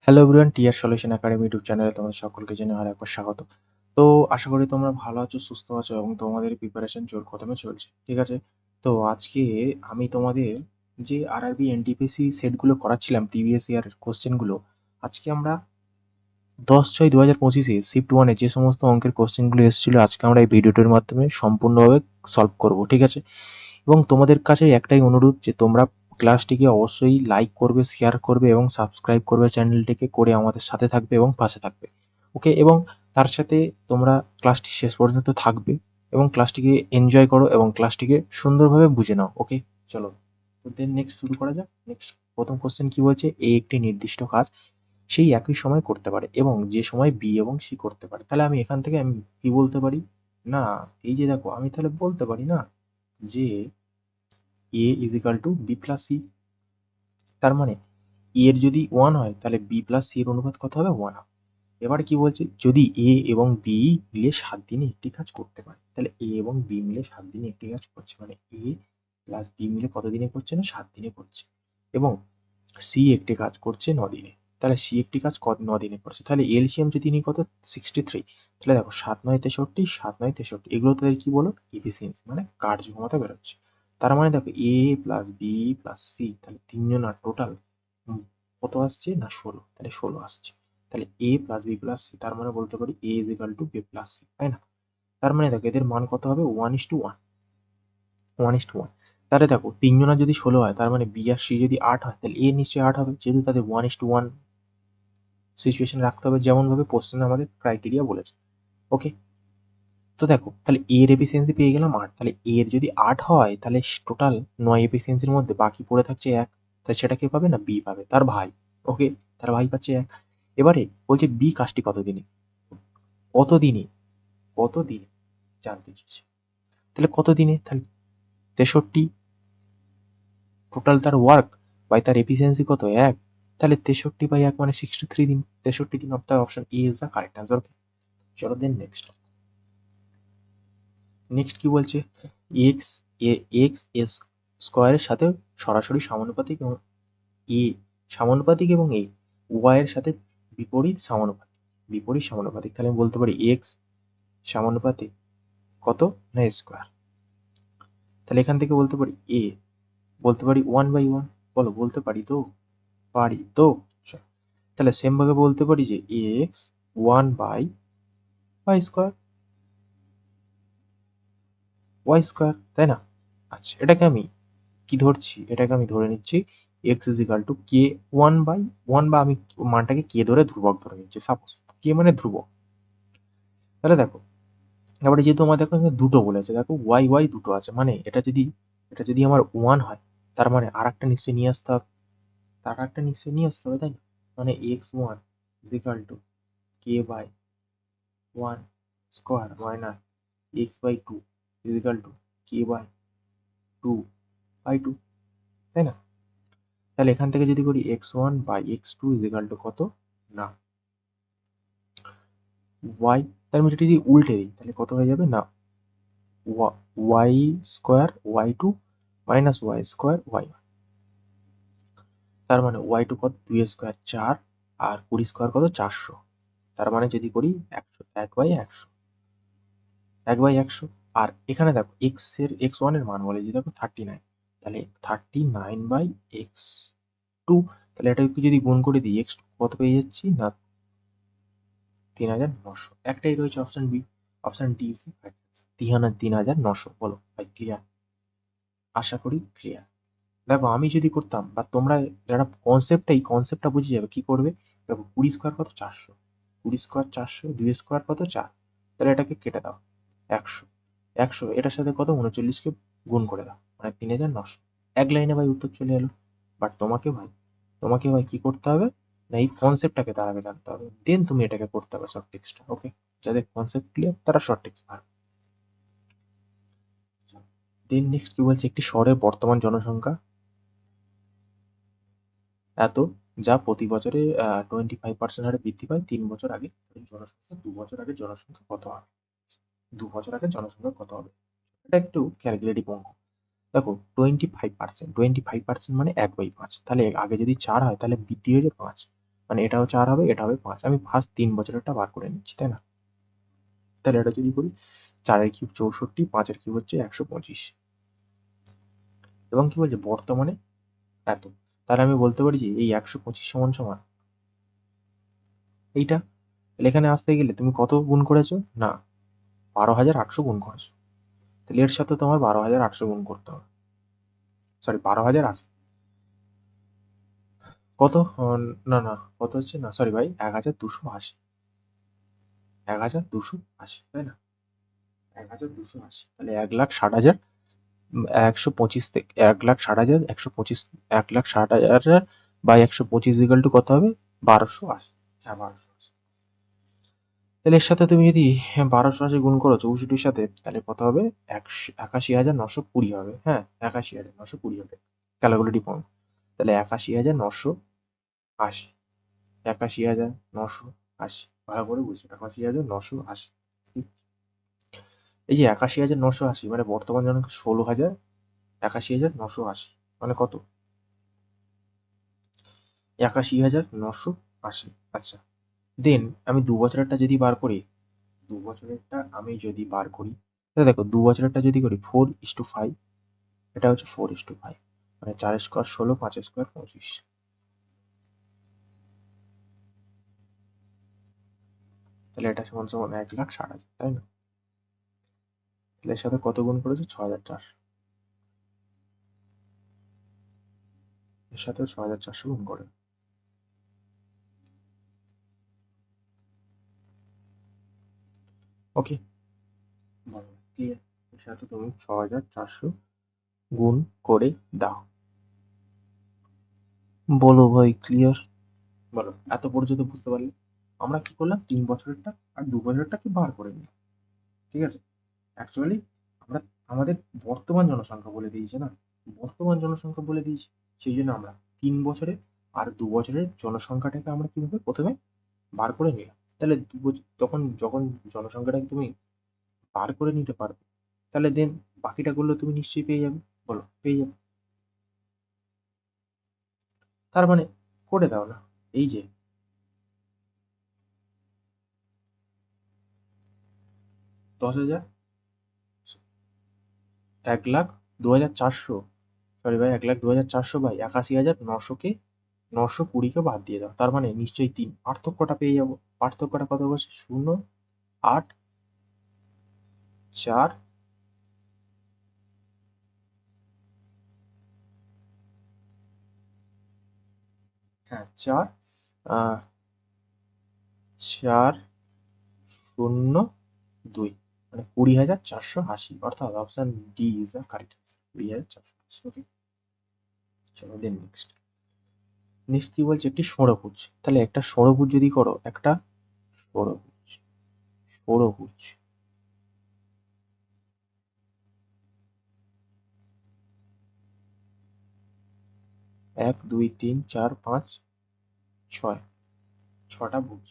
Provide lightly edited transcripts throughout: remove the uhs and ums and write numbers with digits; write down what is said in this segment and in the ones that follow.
Hello everyone, TR solution academy YouTube চ্যানেলে তোমাদের সকলকে জানাই আর একবার স্বাগত। তো আশা করি তোমরা ভালো আছো, সুস্থ আছো এবং তোমাদের প্রিপারেশন জোর কদমে চলছে। ঠিক আছে? তো আজকে আমি তোমাদের যে আরআরবি এনটিপিসি সেটগুলো করাচ্ছিলাম প্রিভিয়াস ইয়ারের কোশ্চেনগুলো, আজকে আমরা 10/6/2025-এ শিফট 1-এ যে সমস্ত অঙ্কের কোশ্চেনগুলো এসেছিল আজকে আমরা এই ভিডিওটির মাধ্যমে সম্পূর্ণভাবে সলভ করব। ঠিক আছে? এবং তোমাদের কাছে একটাই অনুরোধ যে তোমরা ক্লাসটিকে অবশ্যই লাইক করবে, শেয়ার করবে এবং সাবস্ক্রাইব করবে চ্যানেলটিকে, করে আমাদের সাথে থাকবে এবং পাশে থাকবে। ওকে? এবং তার সাথে তোমরা ক্লাসটি শেষ পর্যন্ত থাকবে এবং ক্লাসটিকে এনজয় করো এবং ক্লাসটিকে সুন্দরভাবে বুঝে নাও। ওকে? চলো, তো দেন নেক্সট শুরু করা যাক। নেক্সট প্রথম কোশ্চেন কি বলছে, এ একটি নির্দিষ্ট কাজ সেই একই সময় করতে পারে এবং যে সময় বি এবং সি করতে পারে। তাহলে আমি এখান থেকে আমি কি বলতে পারি, না এই যে দেখো আমি তাহলে বলতে পারি না যে a is equal to b plus c। তার মানে a এর যদি 1 হয় তাহলে b plus c এর অনুপাত কত হবে? 1 হবে। এবার কি বলছে, যদি a এবং b মিলে 7 দিনে একটি কাজ করতে পারে, তাহলে a এবং b মিলে 7 দিনে একটি কাজ করছে, মানে a প্লাস b মিলে কত দিনে করছে? না 7 দিনে করছে। এবং c একটি কাজ করছে 9 দিনে। তাহলে c একটি কাজ 9 দিনে করছে, তাহলে এলসিএম যদি নিই কত? 63। তাহলে দেখো 7 9 63, 7 9 63, এগুলো তাদের কি বলো? এফিসিয়েন্সি, মানে কার্যক্ষমতা বেরোচ্ছে। তার মানে দেখো a plus B plus C, তাহলে তিনজনের টোটাল কত আসছে? না 16, তাহলে 16 আসছে। তাহলে a plus B plus C, তার মানে বলতে পারি a is equal to B plus C, তাই না? তার মানে দেখো এদের মান কত হবে? 1:1, 1:1। তাহলে দেখো তিনজনের যদি 16 হয়, তার মানে বি আর সি যদি 8 হয়, তাহলে এ নিশ্চয়ই 8 হবে, যেহেতু তাদের 1:1 সিচুয়েশন রাখতে হবে, যেমন ভাবে কোশ্চেন আমাদের ক্রাইটেরিয়া বলেছে। ওকে? তো দেখো তাহলে এ এর এফিসিয়েন্সি পেয়ে গেলাম 8, তাহলে এ এর যদি 8 হয় তাহলে টোটাল 9 এফিসিয়েন্সির মধ্যে বাকি পড়ে থাকছে 1, তাহলে সেটা কে পাবে? না বি পাবে, তার ভাই। ওকে? তার ভাই পাচ্ছে 1। এবারে বলছে বি কাজটি কতদিনে, কতদিনে, কতদিনে জানতে চাইছে। তাহলে কতদিনে? তাহলে 63 টোটাল তার ওয়ার্ক বাই তার এফিসিয়েন্সি কত? 1। তাহলে 63/1 মানে 63 দিন। 63 দিন, অর্থাৎ option A is the correct answer. Okay? চলো দেন নেক্সট। নেক্সট কি বলছে, এক্স এক্স এস স্কোয়ারের সাথে সরাসরি সমানুপাতিক এবং এ সমানুপাতিক এবং এ ওয়াই এর সাথে বিপরীত সমানুপাতিক, বিপরীত সমানুপাতিক। তাহলে আমি বলতে পারি এক্স সমানুপাতিক কত? না স্কোয়ার। তাহলে এখান থেকে বলতে পারি এ, বলতে পারি 1/1। বলো, বলতে পারি তো? পারি তো? চলো, তাহলে সেম ভাবে বলতে পারি যে x 1/y square, Y square, তাই না? আচ্ছা, এটাকে আমি কি ধরছি? এটাকে আমি ধরে নিচ্ছি এক্স ইজ ইকাল টু কে 1/1, বা আমি মানটাকে কে ধরে ধ্রুবক ধরে নিচ্ছি, সাপোজ কে মানে ধ্রুবক। তাহলে দেখো এবারে যেহেতু আমাদের এখানে দুটো বলেছে, দেখো ওয়াই ওয়াই দুটো আছে, মানে এটা যদি আমার 1 হয়, তার মানে আর একটা নিশ্চয়ই নিয়ে আসতে হবে, তার একটা নিশ্চয়ই নিয়ে আসতে হবে, তাই না? মানে x1 is equal two k/1 square minus x/2 is equal two k/2/2, তাই না? তাহলে এখান থেকে যদি করি x1/x2 ইজ ইকাল টু কত? না y, তার মানে যদি উল্টে দিই তাহলে কত হয়ে যাবে? না Y square y2 minus Y square y1। তার মানে y2 কত? 2 স্কোয়ার 4, আর 20 স্কোয়ার কত? 400। তার মানে যদি করি 100, 1/100, 1/100। আর এখানে দেখো x1 এর মান বলে যে দেখো 39, তাহলে 39/x2। তাহলে এটাকে যদি গুণ করে দিই x2 কত পেয়ে যাচ্ছি? না 3900। একটাই রয়েছে option B, option D is 3900। বলো ভাই, ক্লিয়ার? আশা করি ক্লিয়ার। দেখো আমি যদি করতাম, বা তোমরা যারা কনসেপ্টটা বুঝে যাবে, কি করবে? দেখো 20 স্কোয়ার কত? 400, 20 স্কোয়ার 400, 2 স্কোয়ার কত? 4। তাহলে এটাকে কেটে দাও, 100, 100 এটার সাথে কত? 39কে গুণ করে দাও, মানে 3900। এক লাইনে ভাই উত্তর চলে এলো। বাট তোমাকে ভাই কি করতে হবে? না এই কনসেপ্টটাকে তার আগে জানতে হবে, দেন তুমি এটাকে করতে হবে শর্ট টেক্সটটা। ওকে? যাদের কনসেপ্ট ক্লিয়ার তারা শর্ট টেক্সট পারবে। দেন নেক্সট কি বলছে, একটি শহরের বর্তমান জনসংখ্যা এত, যা প্রতি বছরে 25% হারে বৃদ্ধি পায় 3 বছর আগে। জনসংখ্যা 2 বছর আগে জনসংখ্যা কত হবে? 2 বছর আগে জনসংখ্যা কত হবে? এটা একটু ক্যালকুলেটিভ অঙ্ক। দেখো 25%, 25% মানে 1/5। তাহলে আগে যদি 4 হয় তাহলে বৃদ্ধি হয়ে যায় 5। মানে এটাও 4 হবে, এটা হবে 5। আমি ফার্স্ট 3 বছরেরটা বার করে নিচ্ছি, তাই না? তাহলে এটা যদি করি 4 এর কিউব 64, 5 এর কিউব হচ্ছে 125, এবং কি বলছে বর্তমানে এত। তাহলে আমি বলতে পারি যে এই 125 সমান সমান এইটা। তাহলে এখানে আসতে গেলে তুমি কত গুণ করেছো? না, 12,800 গুণ করেছো। তাহলে এর সাথে তোমার 12,800 গুণ করতে হবে, সরি 12,080। কত? না না, কত হচ্ছে, না সরি ভাই, 1,280, 1,280, তাই না? 1,280, তাহলে 1,60,000, 125 থেকে 1,60,000, 125, 1,60,000 বাই 125 ইকুয়াল টু কত হবে? 1,280। হ্যাঁ 1,280। তাহলে এর সাথে তুমি যদি 1,280 গুণ করো 64-র সাথে, তাহলে কত হবে? 81,920 হবে। হ্যাঁ 81,920 হবে। Calculator form. তাহলে 81,980, 81,980, ভালো করে বুঝো, 81,980। এই যে 81,980 মানে বর্তমান জনসংখ্যা 16,000, 81,980 মানে কত? 81,980। আচ্ছা, দেন আমি 2 বছরেরটা যদি বার করি, 2 বছরেরটা আমি যদি বার করি, তাহলে দেখো 2 বছরেরটা যদি করি 4:5, এটা হচ্ছে 4:5, মানে 4 স্কোয়ার 16, 5 স্কোয়ার 25। তাহলে এটা সমান সমান 1,60,000, তাই না? তাহলে এর সাথে কত গুণ করেছে? 6,400। এর সাথেও 6,400 গুণ করে। ওকে, বলো ক্লিয়ার? এর সাথে তুমি 6,400 গুণ করে দাও। বলো ভাই ক্লিয়ার? বলো, এত পর্যন্ত বুঝতে পারলে? আমরা কি করলাম, 3 বছরেরটা আর 2 বছরেরটাকে বার করে নিলাম, ঠিক আছে? অ্যাকচুয়ালি আমরা আমাদের বর্তমান জনসংখ্যা বলে দিয়েছে না, বর্তমান জনসংখ্যা বলে দিয়েছে, সেই জন্য আমরা 3 বছরের আর 2 বছরের জনসংখ্যাটাকে আমরা কিভাবে প্রথমে বার করে নিলাম। তাহলে তখন যখন জনসংখ্যাটাকে তুমি বার করে নিতে পারবে, তাহলে দেন বাকিটা করলে তুমি নিশ্চয়ই পেয়ে যাবে। বলো, পেয়ে যাবে? তার মানে করে দাও না, এই যে 10,000, 1,02,400, সরি ভাই 1,02,400 বাই 81,900কে 920কে বাদ দিয়ে দাও, তার মানে নিশ্চয়ই 3, পার্থক্যটা পেয়ে যাবো। পার্থক্যটা কত বসে? 0, 8, 4, হ্যাঁ 4, 4, 0, 2, মানে 20,480, অর্থাৎ option D is the correct answer, 20,480। ওকে, চলো দেন নেক্সট। নেক্সট কি বলছে? একটি ষড়ভুজ। তাহলে একটা ষড়ভুজ যদি করো, একটা ষড়ভুজ, ষড়ভুজ 1, 2, 3, 4, 5, 6, 6টা ভুজ।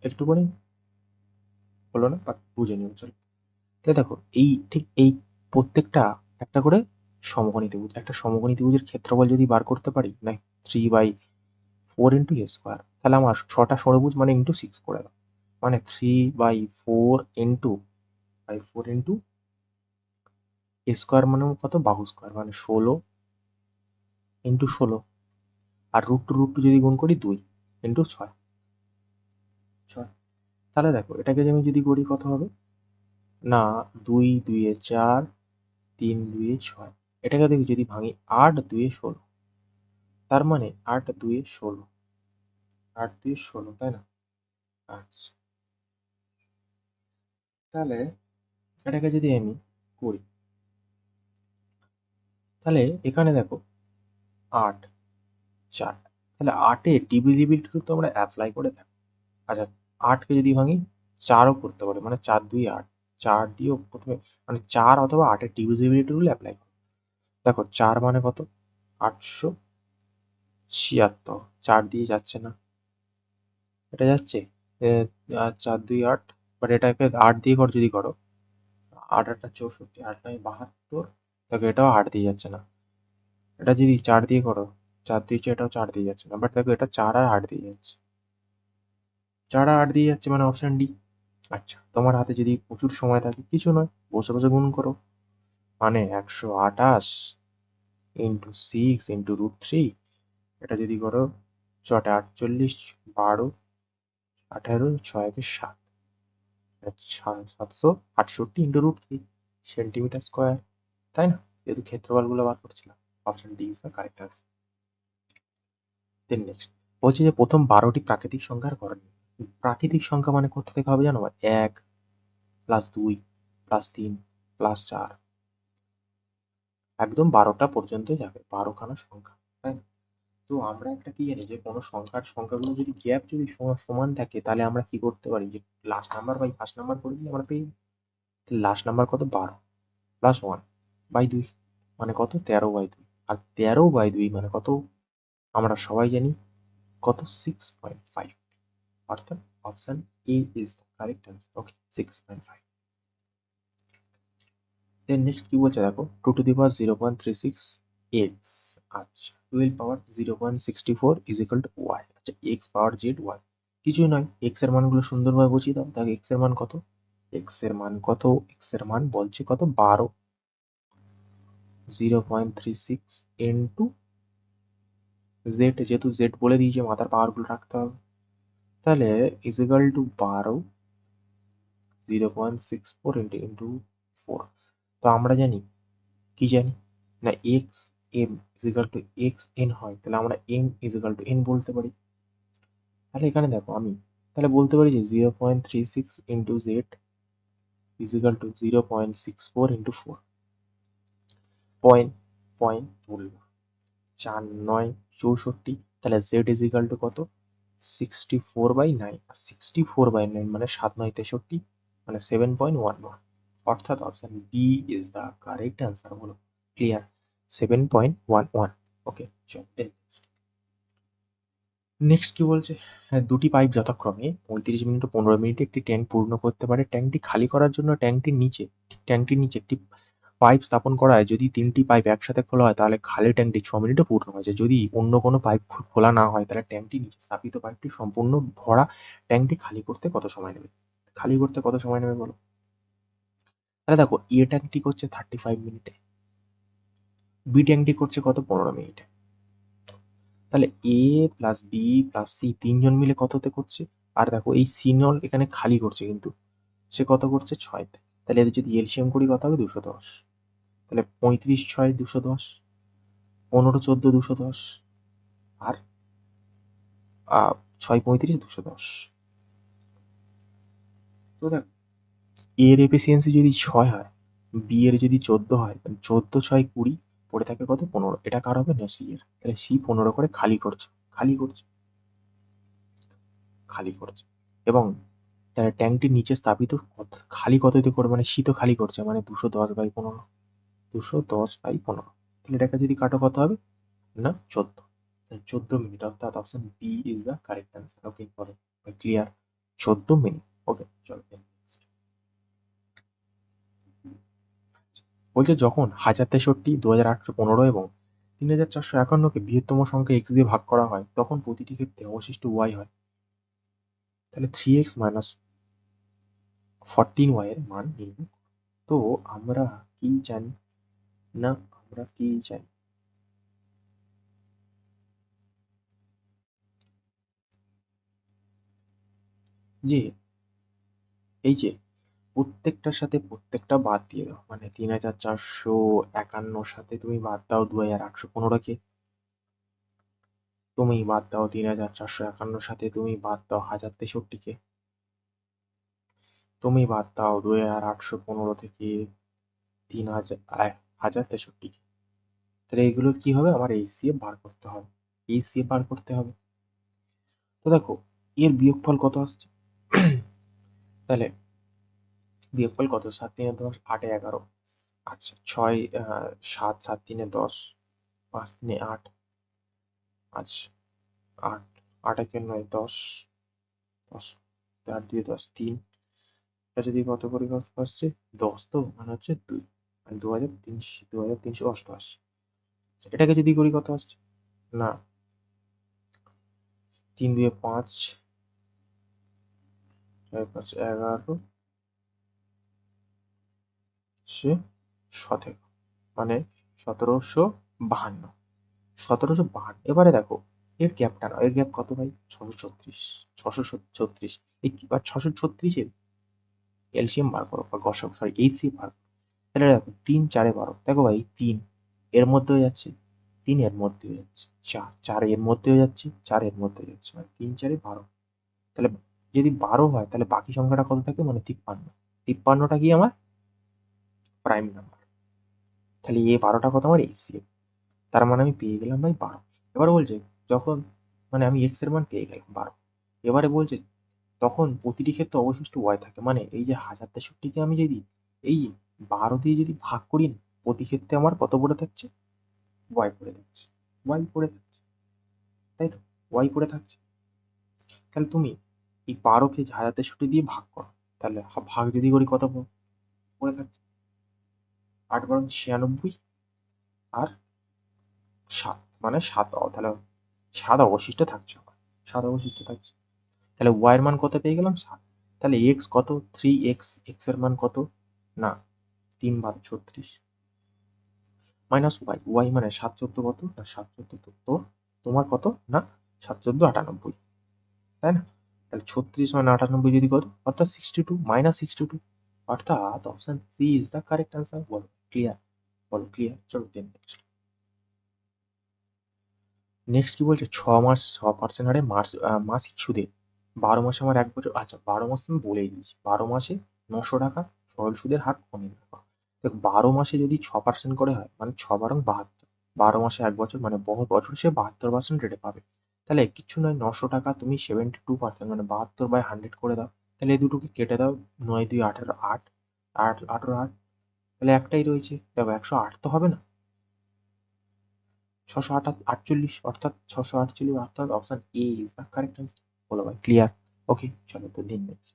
একটুখানি হলো না, বাট বুঝে নিও, চলো। তাই দেখো, এই ঠিক এই প্রত্যেকটা একটা করে সমকোণী ত্রিভুজ। একটা সমকোণী ত্রিভুজের ক্ষেত্রফল যদি বার করতে পারি, না 3/4 ইন্টু এ স্কোয়ার, তাহলে আমার 6টা ষড়ভুজ মানে ইন্টু 6 করে দাও, মানে 3/4 ইন্টু এ স্কোয়ার মানে কত? বাহু স্কোয়ার, মানে 16 ইন্টু 16, আর √2 যদি গুণ করি 2 ইন্টু 6, 6। তাহলে দেখো এটাকে আমি যদি করি কত হবে? না, 2 2 এ 4, 3 2 এ 6, এটাকে দেখি যদি ভাঙি 8 2 এ 16, তার মানে 8 2 এ 16, 8 2 এ 16, তাই না? আচ্ছা, তাহলে এটাকে যদি আমি করি, তাহলে এখানে দেখো 8, 4, তাহলে 8 এর ডিভিজিবিলিটি তো আমরা অ্যাপ্লাই করে দেখো। আচ্ছা, 8কে যদি ভাঙি 4ও করতে পারে, মানে 4 2 8, 4 দিয়েও প্রথমে, মানে 4 অথবা 8 এর ডিভিজিবিলিটি রুল অ্যাপ্লাই করো। দেখো 4 মানে কত? 876, 4 দিয়ে যাচ্ছে না, এটা যাচ্ছে 4 2 8, বাট এটাকে 8 দিয়ে যদি করো, 8 8 64, 8 9 72, দেখো এটাও 8 দিয়ে যাচ্ছে না, এটা যদি 4 দিয়ে করো 4 দিয়েছে, এটাও 4 দিয়ে যাচ্ছে না, বাট দেখো এটা 4 আর 8 দিয়ে যাচ্ছে, 4 আর 8 দিয়ে যাচ্ছে, মানে অপশন ডি। আচ্ছা, তোমার হাতে যদি প্রচুর সময় থাকে, কিছু নয়, বসে বসে গুণ করো, মানে 128 ইন্টু 6 ইন্টু √3, এটা যদি করো 4 48, 12, 18, 6 একে 7, 768 ইন্টু √3 সেন্টিমিটার স্কোয়ার, তাই না? যেহেতু ক্ষেত্রফলগুলো বার করছিলাম, option D is the correct answer. Then next বলছে যে প্রথম 12টি প্রাকৃতিক সংখ্যার গড় নির্ণয়। প্রাকৃতিক সংখ্যা মানে কোথা থেকে হবে জানো? 1 প্লাস 2 প্লাস 3 প্লাস 4, একদম 12টা পর্যন্ত যাবে, 12খানা সংখ্যা, তাই না? তো আমরা একটা কি জানি, যে কোনো সংখ্যাগুলো যদি গ্যাপ যদি সমান থাকে, তাহলে আমরা কি করতে পারি, যে last number by first number করে দিলে আমরা পেয়ে যাই। লাস্ট নাম্বার কত? 12 প্লাস 1 বাই 2, মানে কত? 13/2। আর 13/2 মানে কত? আমরা সবাই জানি কত? 6.5, অর্থাৎ option A is the correct answer. Okay, 6.5। Then next কি বলছে দেখো, 2^0.36 এক্স, আচ্ছা 12 power 0.64 is equal to Y. আচ্ছা, এক্স পাওয়ার জেড ওয়াই, কিছুই নয়, এক্স এর মানগুলো সুন্দরভাবে বুঝিয়ে দাও। দেখো এক্স এর মান কত, এক্স এর মান কত, এক্স এর মান বলছে কত? 12, 0.36 ইন্টু জেড, যেহেতু জেড বলে দিয়েছে, মাথার পাওয়ার গুলো রাখতে হবে, তাহলে ইজ ইকুয়াল টু 12, 0.64 ইন্টু 4। তো আমরা জানি, কি জানি না, X M is equal to X N হয়, তাহলে আমরা M is equal to N বলতে পারি। তাহলে এখানে দেখো আমি তাহলে বলতে পারি যে 0.36 into Z is equal two 0.64 into 4, point point তুলব, 4×9 = 64, তাহলে জেড ইজ ইকুয়াল টু কত? 64/9, 64/9 মানে 7×9 = 63, মানে 7.11, অর্থাৎ option B is the correct answer. হলো ক্লিয়ার, 7.11। ওকে, চল নেক্সট কি বলছে, হ্যাঁ, দুটি পাইপ যথাক্রমে 35 মিনিট ও 15 মিনিটে একটি ট্যাঙ্ক পূর্ণ করতে পারে। ট্যাঙ্কটি খালি করার জন্য ট্যাঙ্কটির নিচে একটি পাইপ স্থাপন করা হয়। যদি 3টি পাইপ একসাথে খোলা হয়, তাহলে খালি ট্যাঙ্কটি 6 মিনিটে পূর্ণ হয়ে যায়। যদি অন্য কোনো পাইপ খোলা না হয়, তাহলে ট্যাঙ্কটির নিচে স্থাপিত পাইপটি সম্পূর্ণ ভরা ট্যাঙ্কটি খালি করতে কত সময় নেবে? খালি করতে কত সময় নেবে বলো? তাহলে দেখো, এ ট্যাঙ্কটি করছে 35 মিনিটে, বি ট্যাঙ্কটি করছে কত? 15 মিনিটে। তাহলে এ প্লাস বি প্লাস সি তিনজন মিলে কততে করছে? আর দেখো এই সি নল এখানে খালি করছে, কিন্তু সে কত করছে? 6তে। তাহলে এদের যদি এলসিএম করি কত হবে? 210। তাহলে 35×6 210, 15×14 210, আর 6×35 210। তো দেখ, এর এফিসিয়েন্সি যদি 6 হয়, বি এর যদি 14 হয়, 14×6 = 20, পড়ে থাকে কত? 15। এটা কার হবে? না, সি এর। তাহলে সি 15 করে খালি করছে, খালি করছে, খালি করছে। এবং তাহলে ট্যাঙ্কটির নিচে স্থাপিত খালি কততে করবে? মানে সি তো খালি করছে, মানে 210/15, 210/15। তাহলে এটাকে যদি কাটো কত হবে? না, 14, 14 মিনিট, অর্থাৎ option B is the correct answer. Okay, করো, ক্লিয়ার, 14 মিনিট। ওকে, চলো next। বলছে যখন 1063, 2815 এবং 3451কে বৃহত্তম সংখ্যা এক্স দিয়ে ভাগ করা হয়, তখন প্রতিটি ক্ষেত্রে অবশিষ্ট ওয়াই হয়। তাহলে 3x - 14y এর মান নির্ণয়। তো আমরা কি জানি না, আমরা কি জানি যে এই যে প্রত্যেকটার সাথে প্রত্যেকটা বাদ দিয়ে দাও, মানে 3451 সাথে তুমি বাদ দাও 2815কে, তুমি বাদ দাও 3451 সাথে তুমি বাদ দাও 1063কে, তুমি বাদ দাও 2815 থেকে 1063কে। তাহলে এগুলো কি হবে? আমার এইচসিএফ বার করতে হবে, এইচসিএফ বার করতে হবে। তো দেখো, এর বিয়োগফল কত আসছে? তাহলে বিয়োগফল কত? 7×3 = 10, 8×11। আচ্ছা, 7, 7×3 = 10, 5×3 = 8, আচ্ছা 8, 8×1 = 10, 10, 8×2 = 10, 3। এটা যদি কত করে আসছে? 10, তো মানে হচ্ছে 2, মানে 2388। এটাকে যদি করি কত আসছে? না 3 2 5 4 5 11 17 মানে 1752। এবারে দেখো এর গ্যাপটা না, এর গ্যাপ কত ভাই? 636। 636 এবার 636 এর এলসিএম বার করো বা গসাগু, সরি এইচসিএফ বার করো। তাহলে দেখো 3 4 এ 12, দেখো ভাই 3 এর মধ্যে হয়ে যাচ্ছে, 3 এর মধ্যে হয়ে যাচ্ছে, 4 4 এর মধ্যে হয়ে যাচ্ছে, 4 এর মধ্যে হয়ে যাচ্ছে, মানে 3 4 এ 12। তাহলে যদি 12 হয় তাহলে বাকি সংখ্যাটা কত থাকে? মানে 53। 53টা কি আমার প্রাইম নাম্বার। তাহলে এই 12টা কত আমার এইচসিএফ। তার মানে আমি পেয়ে গেলাম ভাই 12। এবার বলছে যখন, মানে আমি এক্স এর মান পেয়ে গেলাম 12। এবারে বলছে তখন প্রতিটি ক্ষেত্রে অবশিষ্ট ওয়াই থাকে, মানে এই যে 1063কে আমি যদি এই 12 দিয়ে যদি ভাগ করি না, প্রতি ক্ষেত্রে আমার কত পড়ে থাকছে? ওয়াই পড়ে থাকছে। ওয়াই পড়ে থাকছে, তাই তো? ওয়াই পড়ে থাকছে। তাহলে তুমি এই 12কে 1063 দিয়ে ভাগ করো, তাহলে ভাগ যদি করি কত পড়ে থাকছে? 8 12 96 আর 7, মানে 7, তাহলে 7 অবশিষ্ট থাকছে আমার, 7 অবশিষ্ট থাকছে। তাহলে ওয়াই এর মান কত পেয়ে গেলাম? 7। তাহলে এক্স কত? 3x। এক্স এর মান কত? না 3 বার 36 মাইনাস ওয়াই। ওয়াই মানে 7 14 কত? না 7 14 তো তোমার কত? না 7 14 98, তাই না? তাহলে 36 মানে 98 যদি কত? অর্থাৎ 62 মাইনাস 62, অর্থাৎ option C is the correct answer. বলো ক্লিয়ার? বলো ক্লিয়ার? চলো দেন নেক্সট। নেক্সট কি বলছে? 6 মাস 6% হারে মাসিক সুদে 12 মাসে আমার 1 বছর। আচ্ছা 12 মাস তুমি বলেই দিয়েছি, 12 মাসে 900 টাকা সরল সুদের হার কমে রাখা। দেখ 12 মাসে যদি 6% করে হয় মানে 6 বারং 72, 12 মাসে 1 বছর মানে বহু বছর সে 72% রেটে পাবে। তাহলে কিছু নয়, 900 টাকা তুমি 72% মানে 72/100 করে দাও। তাহলে এই দুটোকে কেটে দাও, 9 2 18 8 8 18 8, তাহলে একটাই রয়েছে। দেখো 108 তো হবে না, 648, অর্থাৎ 648, অর্থাৎ option A is the correct answer. বলো ভাই ক্লিয়ার? ওকে চলো তো দিন next।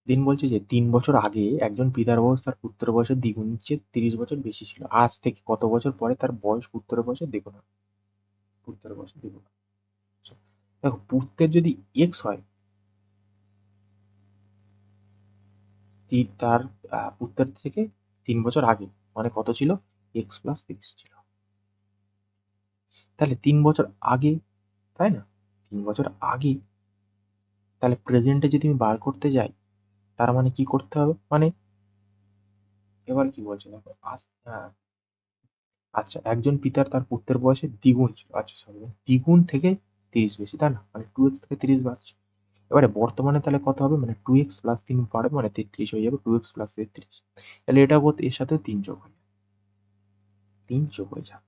দিন বলছে যে 3 বছর আগে একজন পিতার বয়স তার পুত্রের বয়সের দ্বিগুণের চেয়ে 30 বছর বেশি ছিল। আজ থেকে কত বছর পরে তার বয়স পুত্রের বয়সের দ্বিগুণ হবে? পুত্রের বয়সের দ্বিগুণ হবে। So, দেখো পুত্রের যদি এক্স হয়, তার পুত্রের থেকে 3 বছর আগে মানে কত ছিল? এক্স প্লাস 30 ছিল। তাহলে 3 বছর আগে, তাই না? 3 বছর আগে, তাহলে প্রেজেন্টে যদি আমি বার করতে যাই, তার মানে কি করতে হবে? মানে এবার কি বলছে দেখো, আচ্ছা একজন পিতার তার পুত্রের বয়সে দ্বিগুণ ছিল, আচ্ছা সরি দ্বিগুণ থেকে 30 বেশি, তাই না? মানে 2x থেকে 30 বাড়ছে। এবারে বর্তমানে তাহলে কত হবে? মানে 2x প্লাস 3 বাড়বে মানে 33 হয়ে যাবে, 2x প্লাস 33। তাহলে এটা বোধ এর সাথে 3 যোগ হয়ে যাবে, 3 যোগ হয়ে যাবে।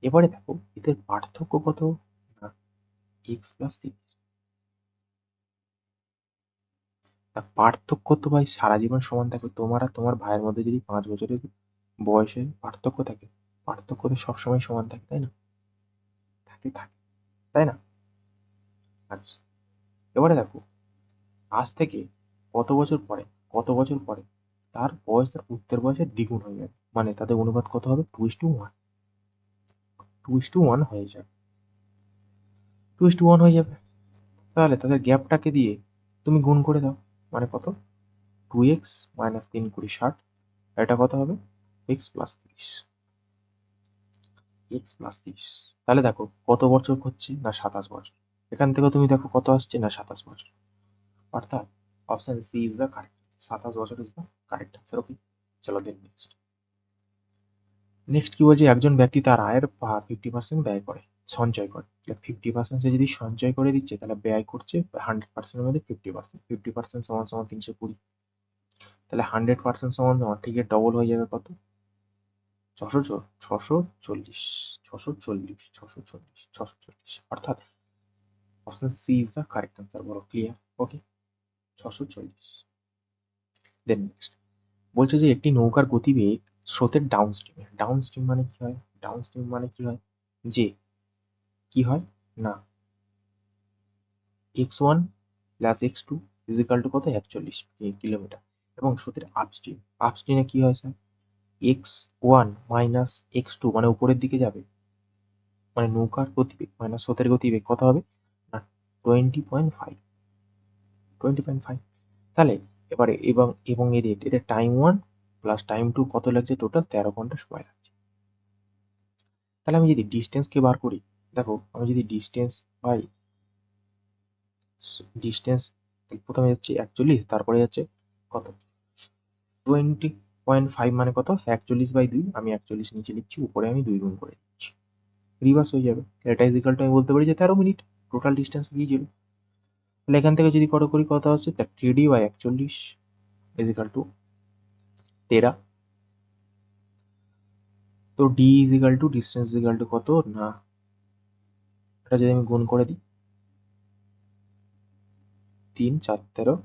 এবারে দেখো এদের পার্থক্য কত? না x প্লাস 3। পার্থক্য তো ভাই সারা জীবন সমান থাকে। তোমার আর তোমার ভাইয়ের মধ্যে যদি 5 বছরের বয়সের পার্থক্য থাকে, পার্থক্য তো সবসময় সমান থাকে, তাই না? থাকে থাকে, তাই না? আচ্ছা এবারে দেখো আজ থেকে কত বছর পরে, কত বছর পরে তার বয়স তার পুত্রের বয়সের দ্বিগুণ হয়ে যাবে, মানে তাদের অনুপাত কত হবে? 2:1, 2:1 হয়ে যাবে, 2:1 হয়ে যাবে। তাহলে তাদের গ্যাপটাকে দিয়ে তুমি গুণ করে দাও, মানে কত? 2x মাইনাস 3 কুড়ি 60, এটা কত হবে? X plus 30, x plus 30। তাহলে দেখো কত বছর হচ্ছে? না 27 বছর। এখান থেকে তুমি দেখো কত আসছে? না 27 বছর। অর্থাৎ option C is the correct, 27 বছর is the correct answer. Okay চলো দেন নেক্সট। নেক্সট কি বলছে? একজন ব্যক্তি তার আয়ের 50% ব্যয় করে, সঞ্চয় করে। 50% সে যদি সঞ্চয় করে দিচ্ছে, তাহলে ব্যয় করছে 100%-এর মধ্যে 50%। 50% সমান সমান 320। তাহলে 100% সমান সমান ঠিক ডবল হয়ে যাবে কত? 640, 640, 640, 640, অর্থাৎ option C is the correct answer. বলো ক্লিয়ার? ওকে 640। দেন নেক্সট বলছে যে একটি নৌকার গতিবেগ স্রোতের ডাউন স্ট্রিমে, ডাউন স্ট্রিম মানে কি হয়? ডাউন স্ট্রিম মানে কি হয়? যে কি হয় না x1 plus x2 is equal to কত? 41 কিলোমিটার। এবং স্রোতের আপস্ট্রিম, আপস্ট্রিমে কি হয় স্যার? x1 মাইনাস x2 মানে উপরের দিকে যাবে, মানে নৌকার গতিবেগ মাইনাস স্রোতের গতিবেগ কত হবে না 20.5। তাহলে এবারে এবং এদের টাইম 1 প্লাস টাইম 2 কত লাগছে, টোটাল 13 ঘন্টা সময় লাগছে। তাহলে আমি যদি ডিস্টেন্সকে বার করি, দেখো আমি যদি ডিস্টেন্স বাই ডিস্টেন্স, প্রথমে যাচ্ছে 41, তারপরে যাচ্ছে কত 20.5 মানে কত 41/2, আমি 41 নিচে লিখছি, উপরে আমি 2 গুণ করে দিচ্ছি, রিভার্স হয়ে যাবে। এটা ইজিক্যাল টু আমি বলতে পারি যে 13 মিনিট টোটাল ডিস্টেন্স গিয়েছিল। তাহলে এখান থেকে যদি করি কত হচ্ছে 3D/41 ইজিক্যাল টু 13। তো D equal to distance equal to কত না, এটা যদি আমি গুণ করে দিই 3 4 13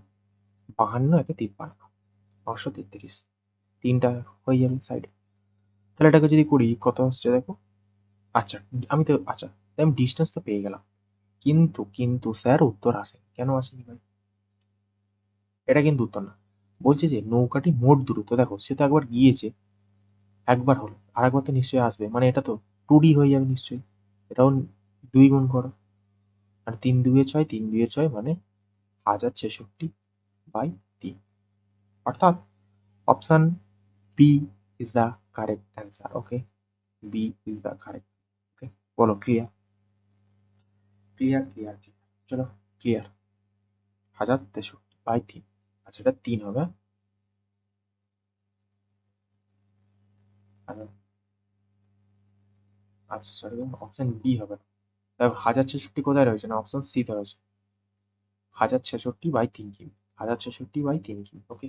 52 একে 53 533, তিনটা হয়ে যাবে সাইডে। তাহলে এটাকে যদি করি কত আসছে দেখো, আচ্ছা আমি ডিস্টেন্স তো পেয়ে গেলাম, কিন্তু স্যার উত্তর আসেনি, কেন আসেনি ভাই? এটা কিন্তু উত্তর না, বলছে যে নৌকাটি মোট দূরত্ব, দেখো সে তো একবার গিয়েছে, একবার হলো, আর একবার তো নিশ্চয়ই আসবে, মানে এটা তো 2D হয়ে যাবে নিশ্চয়ই, এটাও 2 গুণ করো, আর 3 2 6, 3 2 6 মানে 1066/3, অর্থাৎ option B is the correct answer. Okay, B is the correct. Okay, বলো ক্লিয়ার ক্লিয়ার ক্লিয়ার ক্লিয়ার, চলো ক্লিয়ার। 1063/3, আচ্ছা এটা 3 হবে। আচ্ছা আচ্ছা সরি, অপশন বি হবে না, দেখো 1066 কোথায় রয়েছে না, অপশন সি তে রয়েছে, 1066/3 কিমি, 1066/3 কিমি। ওকে,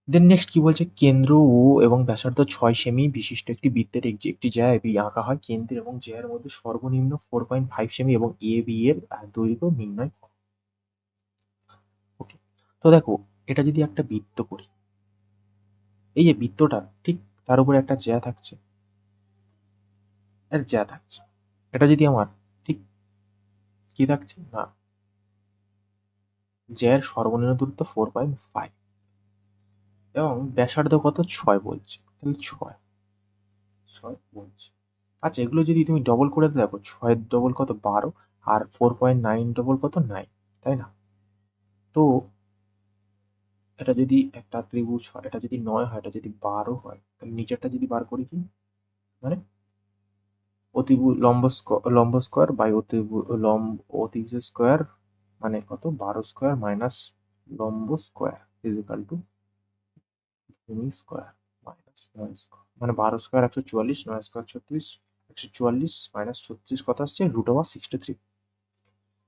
দেন নেক্সট কি বলছে, কেন্দ্র ও এবং ব্যাসার্ধ 6 সেমি বিশিষ্ট একটি বৃত্তের একটি জ্যা বি আঁকা হয়, কেন্দ্র এবং জ্যার মধ্যে সর্বনিম্ন 4.5 সেমি এবং এ বি এর দৈর্ঘ্য নির্ণয় করো। ওকে, তো দেখো এটা যদি একটা বৃত্ত করি, এই যে বৃত্তটা ঠিক তার উপরে একটা জ্যা থাকছে, এটা যদি আমার ঠিক কি থাকছে না, জ্যার সর্বনিম্ন দূরত্ব 4.5 এবং ব্যাসার্ধ কত 6 বলছে, তাহলে 6 বলছে। আচ্ছা এগুলো যদি তুমি ডবল করে দেখো, 6 ডবল কত 12, আর 4.9 ডবল কত 9, তাই না? তো এটা যদি একটা ত্রিভুজ হয়, এটা যদি 9 হয়, এটা যদি 12 হয়, তাহলে নিচেরটা যদি বার করি কি, মানে লম্ব স্কোয়ার বাই অতিভুজ স্কোয়ার মানে কত 12 স্কোয়ার মাইনাস লম্ব স্কোয়ার ইজিক্যাল টু ভূমি স্কোয়ার মাইনাস 9 স্কোয়ার, মানে 12 স্কোয়ার 144, 9 স্কোয়ার 36, 144 মাইনাস 36 কত আসছে √63।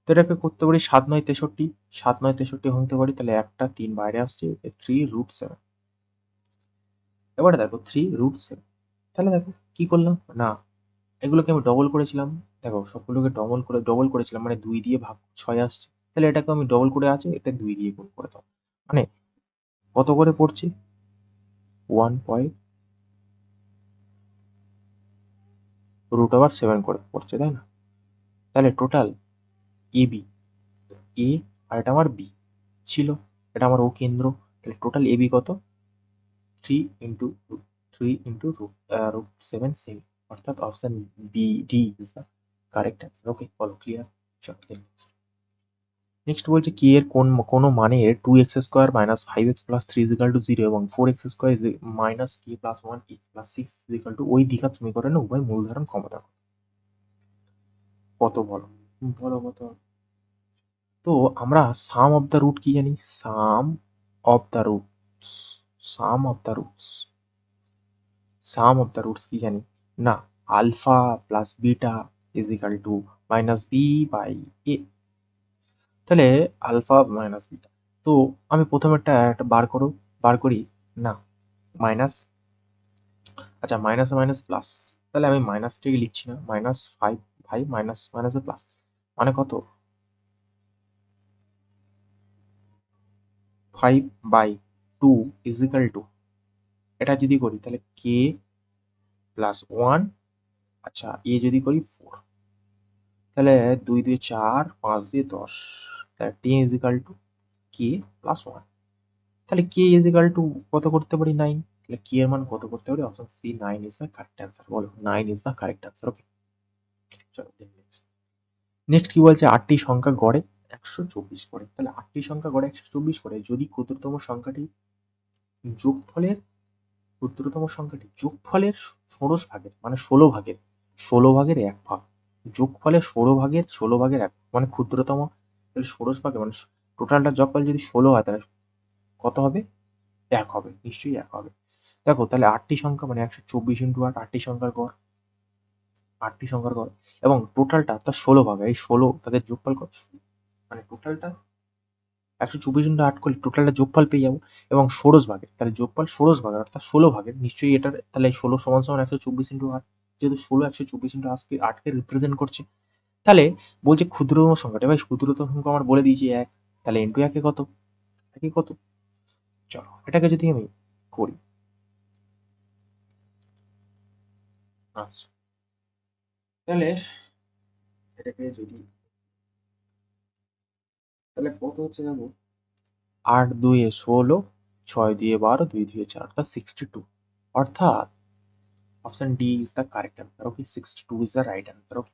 তো এটাকে করতে পারি 7 9 63, 7 9 63 হতে পারি, তাহলে একটা 3 বাইরে আসছে, 3√7। এবারে দেখো 3√7, তাহলে দেখো কি করলাম না, এগুলোকে আমি ডবল করেছিলাম, দেখো সবগুলোকে ডবল করেছিলাম, মানে 2 দিয়ে ভাগ 6 আসছে, তাহলে এটাকে আমি ডবল করে আছে, এটা 2 দিয়ে গুণ করে দাও, মানে কত করে পড়ছে 1.7 করে পড়ছে, তাই না? তাহলে টোটাল এ বি, এ আর এটা আমার বি ছিল, এটা আমার ও কেন্দ্র, তাহলে টোটাল এ বি কত 3 × 3 × √7 সেমি, অর্থাৎ option B D is the correct answer. Okay, বলো ক্লিয়ার। চলো নেক্সট বলছে কি এর কোনো মানের 2x² - 5x + 3 = 0 এবং 4x² - k + 1x + 6 = ওই দ্বিঘাত সমীকরণে উভয় মূলধারণ ক্ষমতা কত বলো, বলো কত। তো আমরা সাম অফ দ্য রুট কি জানি, sum of the roots, sum of the roots, sum of the roots কি জানি না, alpha plus beta is equal to minus b by এ। তাহলে আলফা মাইনাস বিটা, তো আমি প্রথমেরটা একটা বার করি না, মাইনাস, আচ্ছা মাইনাস মাইনাস প্লাস, তাহলে আমি মাইনাসটাকে লিখছি না, -5 ভাই মাইনাস মাইনাসে প্লাস, মানে কত 5/2 ইজিক্যাল টু, এটা যদি করি তাহলে কে প্লাস 1, আচ্ছা এ যদি করি 4, তাহলে 2 2 4, 5 দিয়ে 10, তাহলে 10 ইজিক্যাল টু কে প্লাস 1, তাহলে কে ইজিক্যাল টু কত করতে পারি 9, তাহলে কি এর মান কত করতে পারি? Option C 9 is the correct answer. বলো 9 is the correct answer. Okay, চলো নেক্সট। নেক্সট কি বলছে? 8টি সংখ্যা গড়ে 124 করে। তাহলে 8টি সংখ্যা গড়ে 124 করে যদি ক্ষুদ্রতম সংখ্যাটি যোগফলের যোগফলের 16 ভাগের মানে 16 ভাগের 1 ভাগ, যোগফলের 16 ভাগের 1 মানে ক্ষুদ্রতম, তাহলে 16 ভাগে মানে টোটালটা যোগফল যদি 16 হয় তাহলে কত হবে? 1 হবে, নিশ্চয়ই 1 হবে। দেখো তাহলে 8টি সংখ্যা মানে 124 ইন্টু 8, 8টি সংখ্যার গড়, 8টি সংখ্যার গড়, এবং টোটালটা তার 16 ভাগে, এই 16 তাদের যোগফল কত? মানে টোটালটা 124 ইন্টু 8 করলে টোটালটা যোগফল পেয়ে যাবো, এবং ষোড়শ ভাগের, তাহলে যোগফল ষোড়শ ভাগের অর্থাৎ 16 ভাগের, নিশ্চয়ই এটার তাহলে 16 সমান সমান 124 ইন্টু 8, যেহেতু 16 124 ইন্টু 8কে রিপ্রেজেন্ট করছে। তাহলে বলছে ক্ষুদ্রতম সংখ্যাটা, ভাই ক্ষুদ্রতম সংখ্যা আমার বলে দিয়েছি 1, তাহলে ইন্টু 1 কত? একে কত? চলো এটাকে যদি আমি করি, আচ্ছা তাহলে এটাকে যদি, তাহলে কত হচ্ছে দেখো, 8 2 এ 16, 6 2 এ 12, 2 2 এ 4 অর্থাৎ 62, অর্থাৎ option D is the correct answer. Okay, 62 is the right answer. Okay,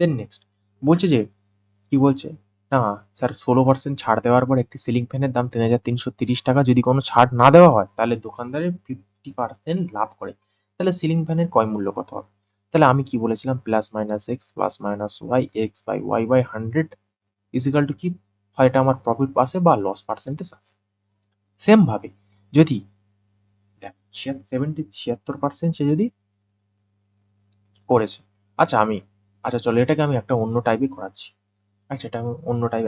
then next বলছে যে কি বলছে না স্যার 16% ছাড় দেওয়ার পর একটি সিলিং ফ্যানের দাম 3330 টাকা, যদি কোনো ছাড় না দেওয়া হয় তাহলে দোকানদারের 50% লাভ করে। তাহলে সিলিং ফ্যানের ক্রয় মূল্য কত হবে? তাহলে আমি কি বলেছিলাম? Plus minus x plus minus y x by y by 100 equal to কি হয়, এটা আমার প্রফিট পাসে বা লস পার্সেন্টেজ আছে। সেম ভাবে যদি দেখ 76% সে যদি করেছে, আচ্ছা চলো এটাকে আমি একটা অন্য টাইপে করাচ্ছি। আচ্ছা এটা আমি অন্য টাইপ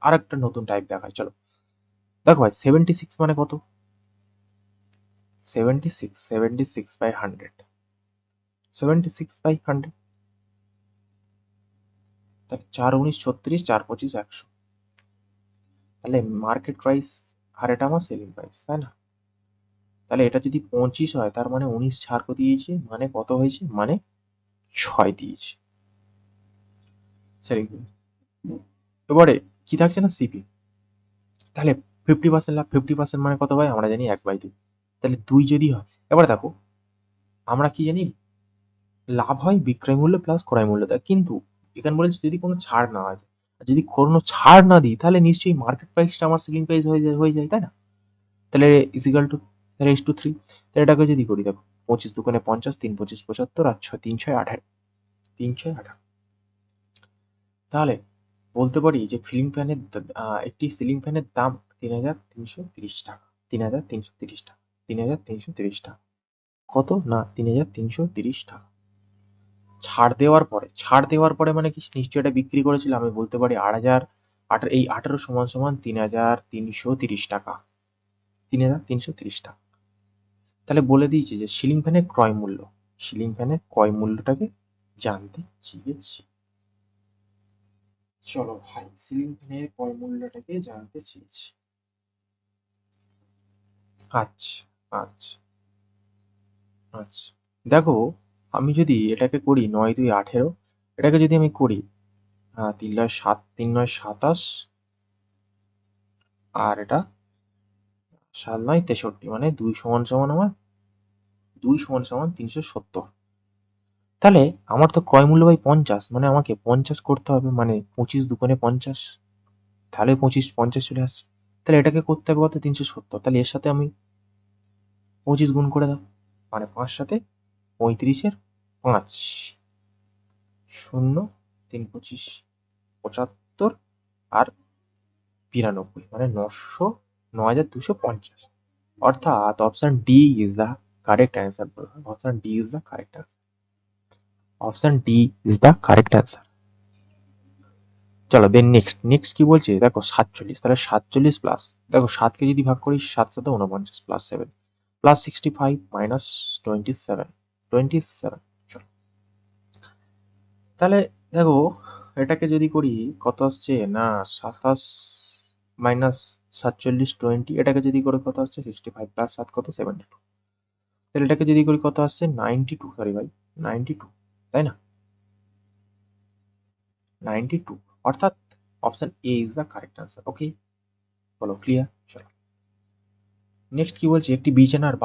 আরেকটা নতুন টাইপ দেখাই। চলো দেখো ভাই 76 মানে কত? 76 বাই 100, 76 বাই 100, তাহলে 4 19 36, 4 25 100, তাহলে মার্কেট প্রাইস আর এটা আমার সেলিং প্রাইস, তাই না? তাহলে এটা যদি 25 হয় তার মানে 19 ছাড় দিয়েছে, মানে কত হয়েছে? মানে 6 দিয়েছে সেলিং প্রাইস। এবারে কি থাকছে না? সিপি। তাহলে 50% লাভ, 50% মানে কত হয়? আমরা জানি 1/2। তাহলে 2 যদি হয়, এবারে দেখো আমরা কি জানি? লাভ হয় বিক্রয় মূল্য প্লাস ক্রয় মূল্য দেয়, কিন্তু এখানে বলেছে যদি কোনো ছাড় না হয়, যদি কোনো ছাড় না দিই তাহলে নিশ্চয়ই মার্কেট প্রাইসটা আমার সেলিং প্রাইস হয়ে যায়, তাই না? তাহলে ইজিক্যাল টু, তাহলে ইস টু 3, তাহলে এটাকে যদি করি দেখো 25 দুগুণে 50, 3 25 75, আর 6 3 6 18, 3 6 18, তাহলে বলতে পারি যে একটি সিলিং ফ্যানের দাম 3330 টাকা, 3330 টাকা, 3330 টাকা, কত না 3330 টাকা। ছাড় দেওয়ার পরে মানে কি নিশ্চয়ই এটা বিক্রি করেছিল, আমি বলতে পারি 8,000, এই 18 সমান সমান 3330 টাকা, 3330 টাকা। তাহলে বলে দিয়েছি যে সিলিং ফ্যানের ক্রয় মূল্যটাকে জানতে চেয়েছি। চলো ভাই সিলিং ফ্যানের ক্রয় মূল্যটাকে জানতে চেয়েছি। আচ্ছা আচ্ছা আচ্ছা, দেখো আমি যদি এটাকে করি 9 2 18, এটাকে যদি আমি করি 3 9 7, 3 9 27, আর এটা 7 9 63, মানে 2 সমান সমান আমার 2 সমান সমান 370। তাহলে আমার তো ক্রয় মূল্য ভাই 50, মানে আমাকে 50 করতে হবে, মানে 25 দুগুণে 50, তাহলে 50 চলে আসছে। তাহলে এটাকে করতে হবে কত? 370। তাহলে এর সাথে আমি 25 গুণ করে দাও, মানে 5 সাথে 35-এর 5, 0 3 25 75, আর 92, মানে 9250, অর্থাৎ option D is the correct answer. Option D is the correct answer. Option D is the correct answer. চলো দেন নেক্সট কি বলছে দেখো 47, তাহলে 47 প্লাস, দেখো 7কে যদি ভাগ করি 7 7 49 প্লাস 7 প্লাস 65 মাইনাস 27, 27। চলো তাহলে দেখো এটাকে যদি করি কত আসছে না 27 মাইনাস 47 20, এটাকে যদি করে কত আসছে 65 প্লাস 7 কত 72, তাহলে এটাকে যদি করি কত আসছে 92, সরি ভাই 92, তাই না? 92, অর্থাৎ option A is the correct answer. Okay, বলো ক্লিয়ার? চলো নেক্সট কি বলছে, একটি বিছানার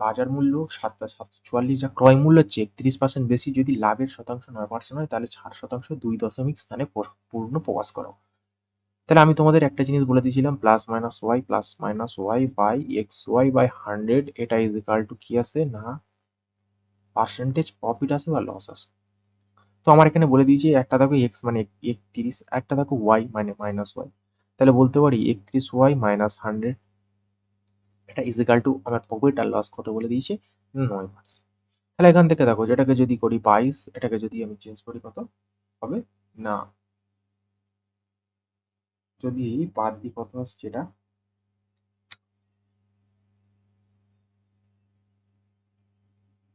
বাজার মূল্য 7,744, যা ক্রয় মূল্যের চেয়ে 31% বেশি। যদি লাভের শতাংশ 9% হয়, তাহলে ছাড় শতাংশ 2 দশমিক স্থানে পূর্ণ প্রকাশ করো। তাহলে আমি তোমাদের একটা জিনিস বলে দিয়েছিলাম, plus minus y by x y by 100, এটা ইজ ইকাল টু কি আসে না পার্সেন্টেজ প্রফিট আসে বা লস আসে। তো আমার এখানে বলে দিয়েছি, একটা দেখো এক্স মানে 31, একটা দেখো ওয়াই মানে মাইনাস ওয়াই, তাহলে বলতে পারি 31 ওয়াই মাইনাস 100, এটা ইজ ইকাল টু আমার প্রফিট আর লস কত বলে দিয়েছে, 9%। তাহলে এখান থেকে দেখো, যেটাকে যদি করি 22, এটাকে যদি আমি চেঞ্জ করি কত হবে না, যদি বাদ দিই কত আসছে, এটা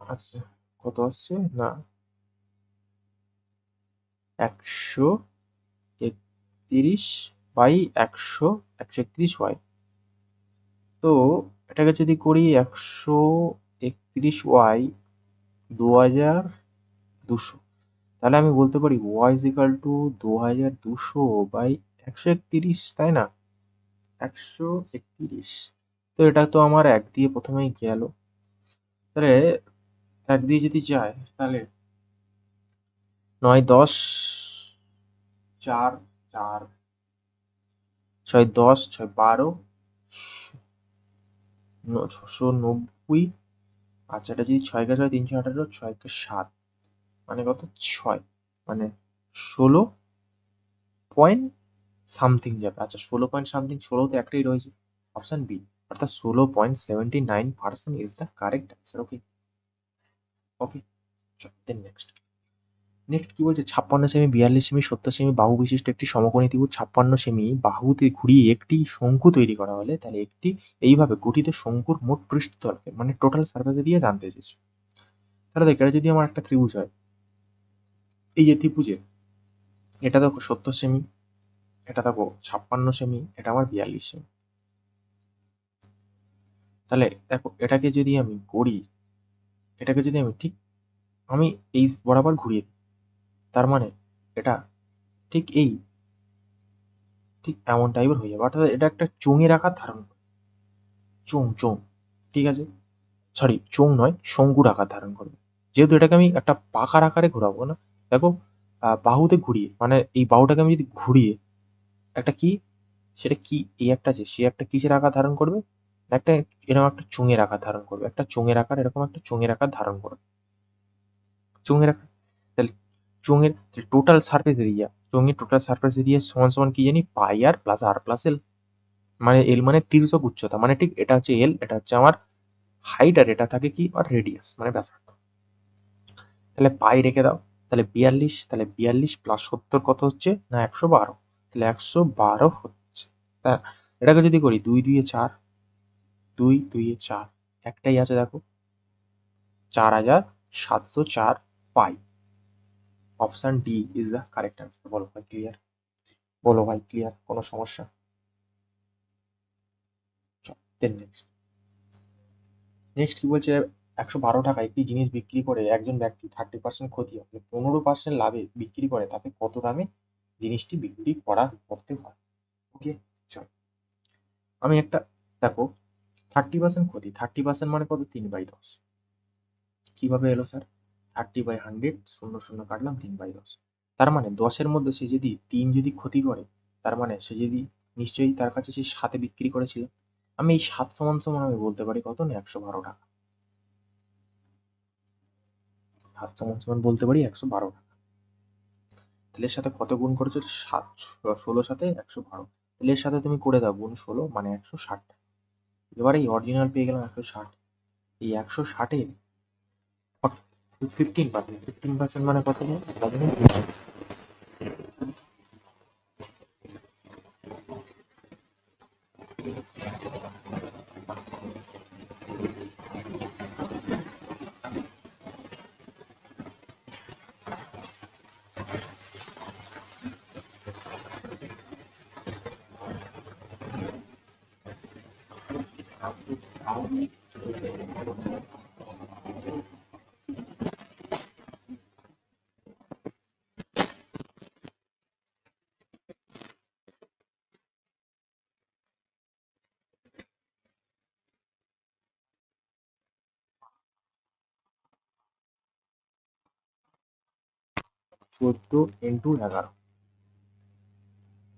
আচ্ছা কত আসছে না 131 বাই 131 ওয়াই। তো এটাকে যদি করি 131 ওয়াই 2200, তাহলে আমি বলতে পারি y is equal to 2200 by 131, তাই না, 131। তো এটা তো আমার এক দিয়ে প্রথমেই গেল, তাহলে এক দিয়ে যদি যায়, তাহলে 9 10 4 4 6 10 6 12 690। আচ্ছা, এটা যদি 6 কে 6 318, 6 কে 7 মানে কত, 6 মানে 16 পয়েন্ট সামথিং যাবে। আচ্ছা 16 পয়েন্ট সামথিং, 16 তো একটাই রয়েছে, অপশন বি, অর্থাৎ 16.79% is the correct answer. Okay okay, then next কি বলছে, 56 সেমি 42 সেমি 70 সেমি বাহু বিশিষ্ট একটি সমকোণী ত্রিভুজ 56 সেমি বাহুতে ঘুরিয়ে একটি শঙ্কু তৈরি করা হলে, তাহলে একটি এইভাবে গঠিত শঙ্কুর মোট পৃষ্ঠতলকে মানে টোটাল সারফেস এরিয়া জানতে চেয়েছে। তাহলে দেখ, এটা যদি আমার একটা ত্রিভুজ হয়, এই যে ত্রিভুজের, এটা দেখো 70 সেমি, এটা দেখো 56 সেমি, এটা আমার 42 সেমি। তাহলে দেখো, এটাকে যদি আমি করি, এটাকে যদি আমি ঠিক আমি এই বরাবর ঘুরিয়ে দিই, তার মানে এটা ঠিক ঠিক এমন টাইপের হয়ে যাবে, অর্থাৎ এটা একটা চোঙের আকার ধারণ করে। চোঙ, ঠিক আছে, সরি চোঙ নয়, শঙ্কুর আকার ধারণ করবে। যেহেতু এটাকে আমি একটা পাকার আকারে ঘোরাবো না, দেখো বাহুতে ঘুরিয়ে, মানে এই বাহুটাকে আমি যদি ঘুরিয়ে একটা কি, সেটা কি, এই একটা যে সে একটা কিসের আকার ধারণ করবে, একটা এরকম একটা চোঙের আকার ধারণ করবে, একটা চোঙের আকার, এরকম একটা চোঙের আকার ধারণ করবে, চোঙের আকার। তাহলে চোঙের টোটাল সারফেস এরিয়া, চোঙের টোটাল সারফেস এরিয়া সমান সমান কি জানি, পাই আর প্লাস আর প্লাস এল। মানে এল মানে তির্যক উচ্চতা, মানে ঠিক এটা হচ্ছে এল, এটা হচ্ছে আমার হাইট, আর এটা থাকে কি আর রেডিয়াস মানে ব্যাসার্ধ। তাহলে পাই রেখে দাও, তাহলে 42, তাহলে 42 প্লাস 70 কত হচ্ছে না 112, তাহলে 112 হচ্ছে। তা এটাকে যদি করি 2 2 4, 2 2 4, একটাই আছে দেখো, 4704 পাই। Option D is the correct answer. বলো ভাই ক্লিয়ার, বলো ভাই ক্লিয়ার, কোনো সমস্যা? দেন নেক্সট কি বলছে, 112 টাকা একটি জিনিস বিক্রি করে একজন ব্যক্তি 30% ক্ষতি হবে 15% লাভে বিক্রি করে, তাকে কত দামে জিনিসটি বিক্রি করতে হয়? ওকে, চল আমি একটা, দেখো 30% ক্ষতি, 30% মানে কত, 3/10। কিভাবে এলো স্যার, 30/100, শূন্য শূন্য কাটলাম, 3/10। তার মানে 10-এর মধ্যে সে যদি 3 যদি ক্ষতি করে, তার মানে সে যদি নিশ্চয়ই তার কাছে সে 7-এ বিক্রি করেছিল। আমি এই 7 সমান সমান আমি বলতে পারি কত না 112 টাকা। 7 সমান সমান বলতে পারি 112 টাকা। তাহলে এর সাথে কত গুণ করেছো, 7, 16 সাথে 112, তাহলে এর সাথে তুমি করে দাও গুণ 16 মানে 160 টাকা। এবার এই অরিজিনাল পেয়ে গেলাম 160, এই 160-এ 15%, 15% মানে কত জানো? 14 ইন্টু 11,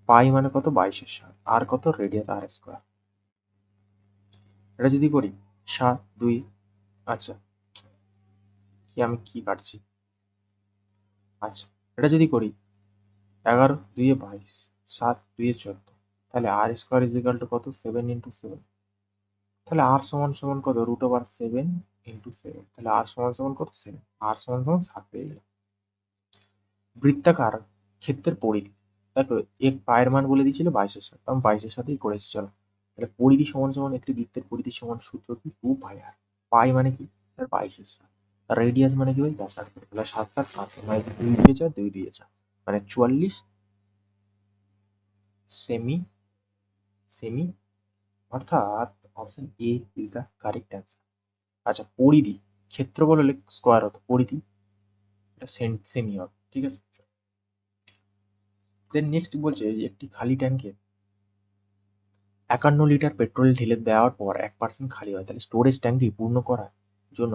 পাই মানে কত 22/7, আর কত রেডিয়াস আর স্কোয়ার। এটা যদি করি 7 2, আচ্ছা আমি কি কাটছি, আচ্ছা এটা যদি করি 11 2 22, 7 2 14, তাহলে আর স্কোয়ার ইজ ইকাল টু কত 7 ইন্টু 7, তাহলে আর সমান সমান কত √7 ইন্টু 7, তাহলে আর সমান সমান কত 7, আর সমান সমান 7 পেয়ে গেলাম। বৃত্তাকার ক্ষেত্রের পরিধি, দেখো এক পায়ের মান বলে দিয়েছিল 22/7, আমি 22/7 করেছি। চলো তাহলে পরিধি সমান সমান একটি বৃত্তের পরিধি সমান সূত্র কি 2 পাই আর, পাই মানে কি 22/7, রেডিয়াস মানে কি ভাই ব্যাসার্ধ, তাহলে 7 7 5 মানে 2 দিয়ে 4 2 দিয়ে 4 মানে 44 সেমি, সেমি, অর্থাৎ option A is the correct answer. আচ্ছা পরিধি, ক্ষেত্রফল হলে স্কোয়ার হতো, পরিধি এটা সেমি হবে, ঠিক আছে। দেন নেক্সট বলছে একটি খালি ট্যাঙ্কে 51 লিটার পেট্রোল ঢেলে দেওয়ার পর 1% খালি হয়, তাহলে স্টোরেজ ট্যাঙ্কটি পূর্ণ করার জন্য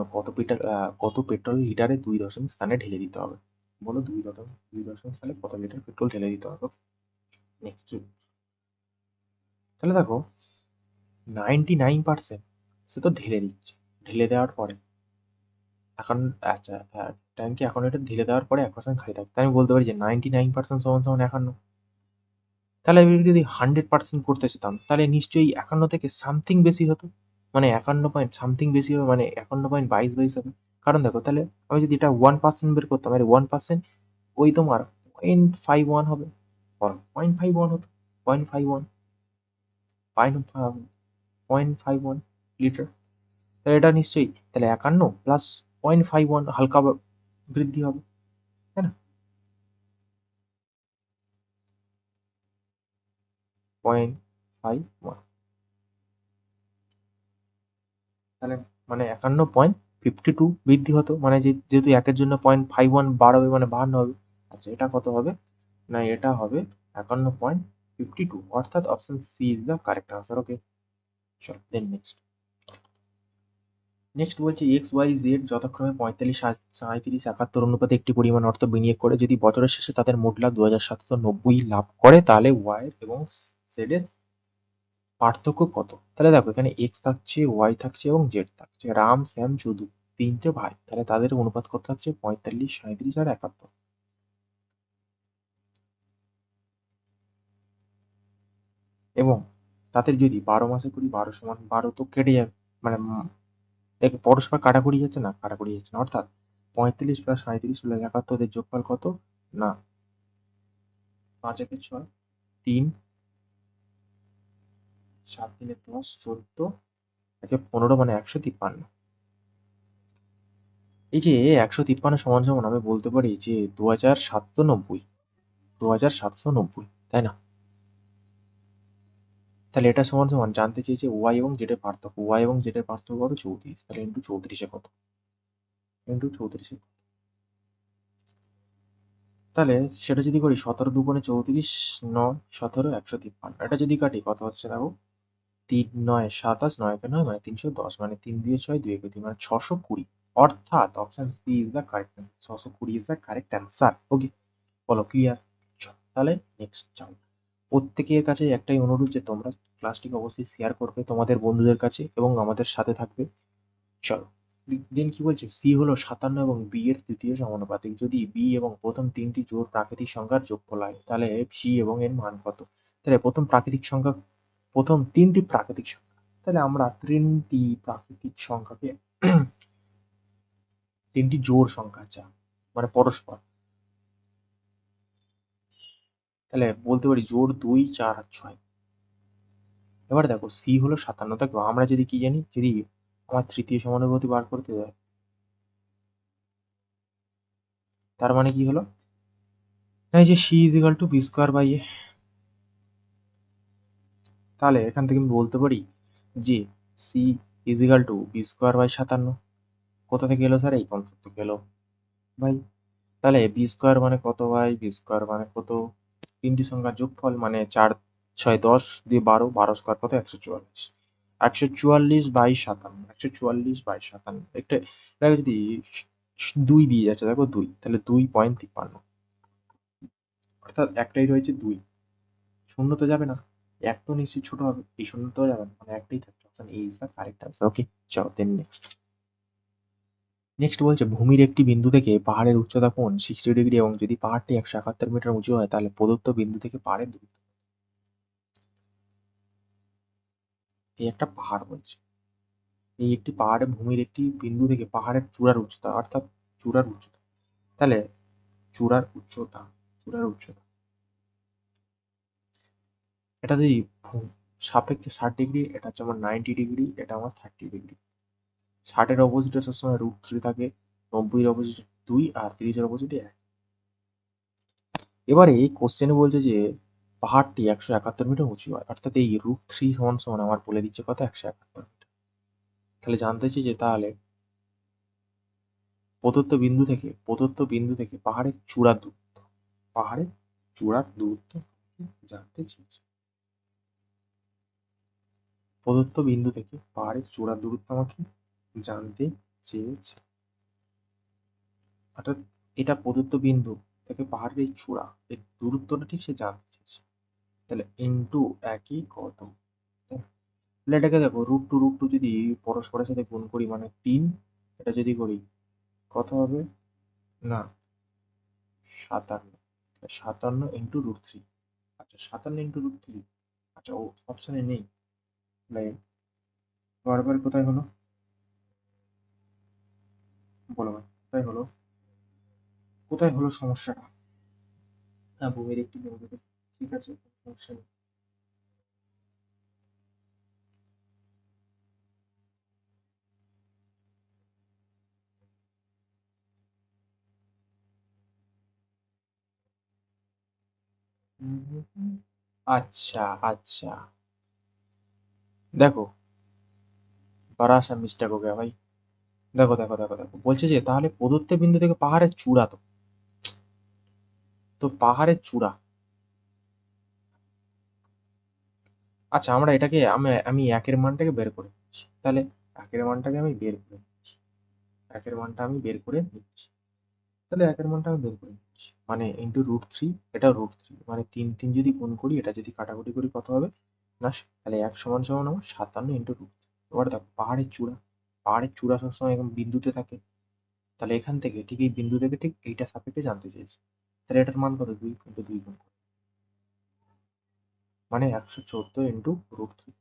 কত পেট্রোল লিটারে 2 স্থানে ঢেলে দিতে হবে, বলো 2 স্থানে কত লিটার পেট্রোল ঢেলে দিতে হবে। নেক্সট তাহলে দেখো 99% সে তো ঢেলে দিচ্ছে, ঢেলে দেওয়ার পরে এখন আচ্ছা ট্যাঙ্কে এখন এটা ঢেলে দেওয়ার পরে 1% খালি থাকে, তাই আমি বলতে পারি যে 99% সমান সমান 51। তাহলে আমি যদি 100% করতে চেতাম তাহলে নিশ্চয়ই 51 থেকে সামথিং বেশি হতো, মানে 51 পয়েন্ট সামথিং বেশি হবে, মানে 51.22 হবে। কারণ দেখো তাহলে আমি যদি এটা 1% বের করতাম, আর 1% ওই তোমার 0.51 হবে, 0.51 হতো, 0.51, 0.51 লিটার। তাহলে এটা নিশ্চয়ই তাহলে 51 প্লাস 0.51 হালকা বৃদ্ধি হবে, তাই না? 0.51, তাহলে মানে 51.52 বৃদ্ধি হতো, মানে যেহেতু একের জন্য 0.51 বাড়াবে মানে 52 হবে। আচ্ছা এটা কত হবে, না এটা হবে 51.52, অর্থাৎ option C is the correct answer. Okay চল দেন নেক্সট বলছে এক্স ওয়াই জেড যথাক্রমে 45 37 71 অনুপাতে একটি পরিমাণ অর্থ বিনিয়োগ করে যদি বছরের শেষে তাদের মোট লাভ 2790 লাভ করে, তাহলে ওয়াই এবং জেড এর পার্থক্য কত? তাহলে দেখো এখানে এক্স থাকছে, ওয়াই থাকছে এবং জেড থাকছে, রাম শ্যাম যদু তিনটে ভাই, তাহলে তাদের অনুপাত কত থাকছে 45 37 আর 71। এবং তাদের যদি 12 মাসে করি 12 সমান 12 তো কেটে যাবে, মানে দেখে পরস্পর কাটাকুটি যাচ্ছে না, কাটাকুটি যাচ্ছে না, অর্থাৎ 45 প্লাস 37 প্লাস 71 এর যোগফল কত, না 5 একে 6, 3 7 3 10 14 একে 15 মানে 153। এই যে 153 সমান সমান আমি বলতে পারি যে 2790, 2790, তাই না? তাহলে এটা সমান সমান জানতে চেয়েছে ওয়াই এবং জেড এর পার্থক্য, ওয়াই এবং জেড এর পার্থক্য কত 34, তাহলে ইন্টু 34 কত, ইন্টু 34 তাহলে সেটা যদি করি 17 দুগুণে 34, 9 17 153, এটা যদি কাটি কত হচ্ছে দেখো 3 9 27 9 কে 9 মানে 310, মানে 3 দিয়ে 6 2 কে 3 মানে 620, অর্থাৎ option C is the correct answer, 620 is the correct answer. Okay বলো ক্লিয়ার? তাহলে নেক্সট যাও, প্রত্যেকের কাছে একটাই অনুরোধ যে তোমরা ক্লাসটিকে অবশ্যই শেয়ার করবে তোমাদের বন্ধুদের কাছে এবং আমাদের সাথে থাকবে। চলো দেন কি বলছে, সি হলো 57 এবং বি এর তৃতীয় সমানুপাতিক, যদি বি এবং প্রথম তিনটি জোড় প্রাকৃতিক সংখ্যার যোগফল হয় তাহলে সি এবং এর মান কত? তাহলে প্রথম তিনটি প্রাকৃতিক সংখ্যা, তাহলে আমরা তিনটি প্রাকৃতিক সংখ্যাকে তিনটি জোড় সংখ্যা যা মানে পরস্পর, তাহলে বলতে পারি জোড় 2 4 আর 6। এবার দেখো সি হলো 57, দেখো আমরা যদি কি জানি, যদি আমার তৃতীয় সমানুপাতি বার করতে হয়, তার মানে কি হলো, এই যে C is equal to B square by এ, তাহলে এখান থেকে আমি বলতে পারি যে C is equal to B square by 57। কোথা থেকে এলো স্যার? এই কনসেপ্ট থেকে এলো ভাই। তাহলে বি স্কোয়ার মানে কত ভাই? বি স্কোয়ার মানে কত? তিনটি সংখ্যার যোগফল, মানে 4 6 10 দিয়ে 12, 12 স্কোয়ার কত 144, 144 বাই 57, 144 বাই 57, একটা এটাকে যদি 2 দিয়ে যাচ্ছে দেখো 2, তাহলে 2.53, অর্থাৎ একটাই রয়েছে 2, শূন্য তো যাবে না, 1 তো নিশ্চয়ই ছোট হবে, এই শূন্য তো যাবে না, মানে একটাই থাকছে। Option A is the correct answer. Okay, চলো দেন নেক্সট বলছে ভূমির একটি বিন্দু থেকে পাহাড়ের উচ্চতা কোণ 60 ডিগ্রি এবং যদি পাহাড়টি 171 মিটার উঁচু হয় তাহলে প্রদত্ত বিন্দু থেকে পাহাড়ের দূরত্ব। এই একটা পাহাড় বলছে, এই একটি পাহাড়ের ভূমির একটি বিন্দু থেকে পাহাড়ের চূড়ার উচ্চতা, অর্থাৎ চূড়ার উচ্চতা, তাহলে চূড়ার উচ্চতা, চূড়ার উচ্চতা এটা যদি সাপেক্ষে 60 ডিগ্রি, এটা হচ্ছে আমার 90 ডিগ্রি, এটা আমার 30 ডিগ্রি। 60-এর অপোজিটে সবসময় √3 থাকে, 90-এর অপোজিটে 2 আর 30-এর অপোজিটে 1। এবারে এই কোশ্চেনে বলছে যে পাহাড়টি 171 মিটার উঁচু হয়, অর্থাৎ এই √3 সমান সমান আমার বলে দিচ্ছে কত, 171 মিটার। তাহলে জানতে চাই যে তাহলে প্রদত্ত বিন্দু থেকে পাহাড়ের চূড়ার দূরত্ব, পাহাড়ের চূড়ার দূরত্ব জানতে চেয়েছে। প্রদত্ত বিন্দু থেকে পাহাড়ের চূড়ার দূরত্ব আমাকে জানতে চেয়েছে, অর্থাৎ এটা প্রদত্ত বিন্দু থেকে পাহাড়ের এই চূড়া, এর দূরত্বটা ঠিক সে জানতে চেয়েছে। তাহলে ইন্টু একই কত, তাহলে এটাকে দেখো √2 যদি পরস্পরের সাথে গুণ করি মানে 3, এটা যদি করি কত হবে না 57, 57 ইন্টু √3। আচ্ছা 57 ইন্টু √3, আচ্ছা ও অপশনে নেই, তাহলে বারবার কোথায় হলো বলো ভাই, কোথায় হলো সমস্যাটা? হ্যাঁ, ভূমির একটি বিন্দু, ঠিক আছে, সমস্যা নেই। আচ্ছা আচ্ছা, দেখো बड़ा सा मिस्टेक हो गया भाई। দেখো বলছে যে তাহলে প্রদত্ত বিন্দু থেকে পাহাড়ের চূড়া, তো পাহাড়ের চূড়া, আচ্ছা আমরা এটাকে আমি একের মানটাকে বের করে নিচ্ছি, তাহলে একের মানটাকে আমি বের করে নিচ্ছি, একের মানটা আমি বের করে নিচ্ছি, তাহলে একের মানটা আমি বের করে নিচ্ছি মানে ইন্টু √3, এটা √3 মানে 3 যদি গুণ করি, এটা যদি কাটাকুটি করি কত হবে না, তাহলে 1 সমান সমান আমার 57 ইন্টু √3। এবার দেখো পাহাড়ের চূড়া সবসময় এরকম বিন্দুতে থাকে, তাহলে এখান থেকে ঠিক এই বিন্দু থেকে ঠিক এইটা সাপেক্ষে জানতে চেয়েছি, তাহলে এটার মান কত, 2 ইন্টু 2 গুণ করো, মানে 114 ইন্টু √3,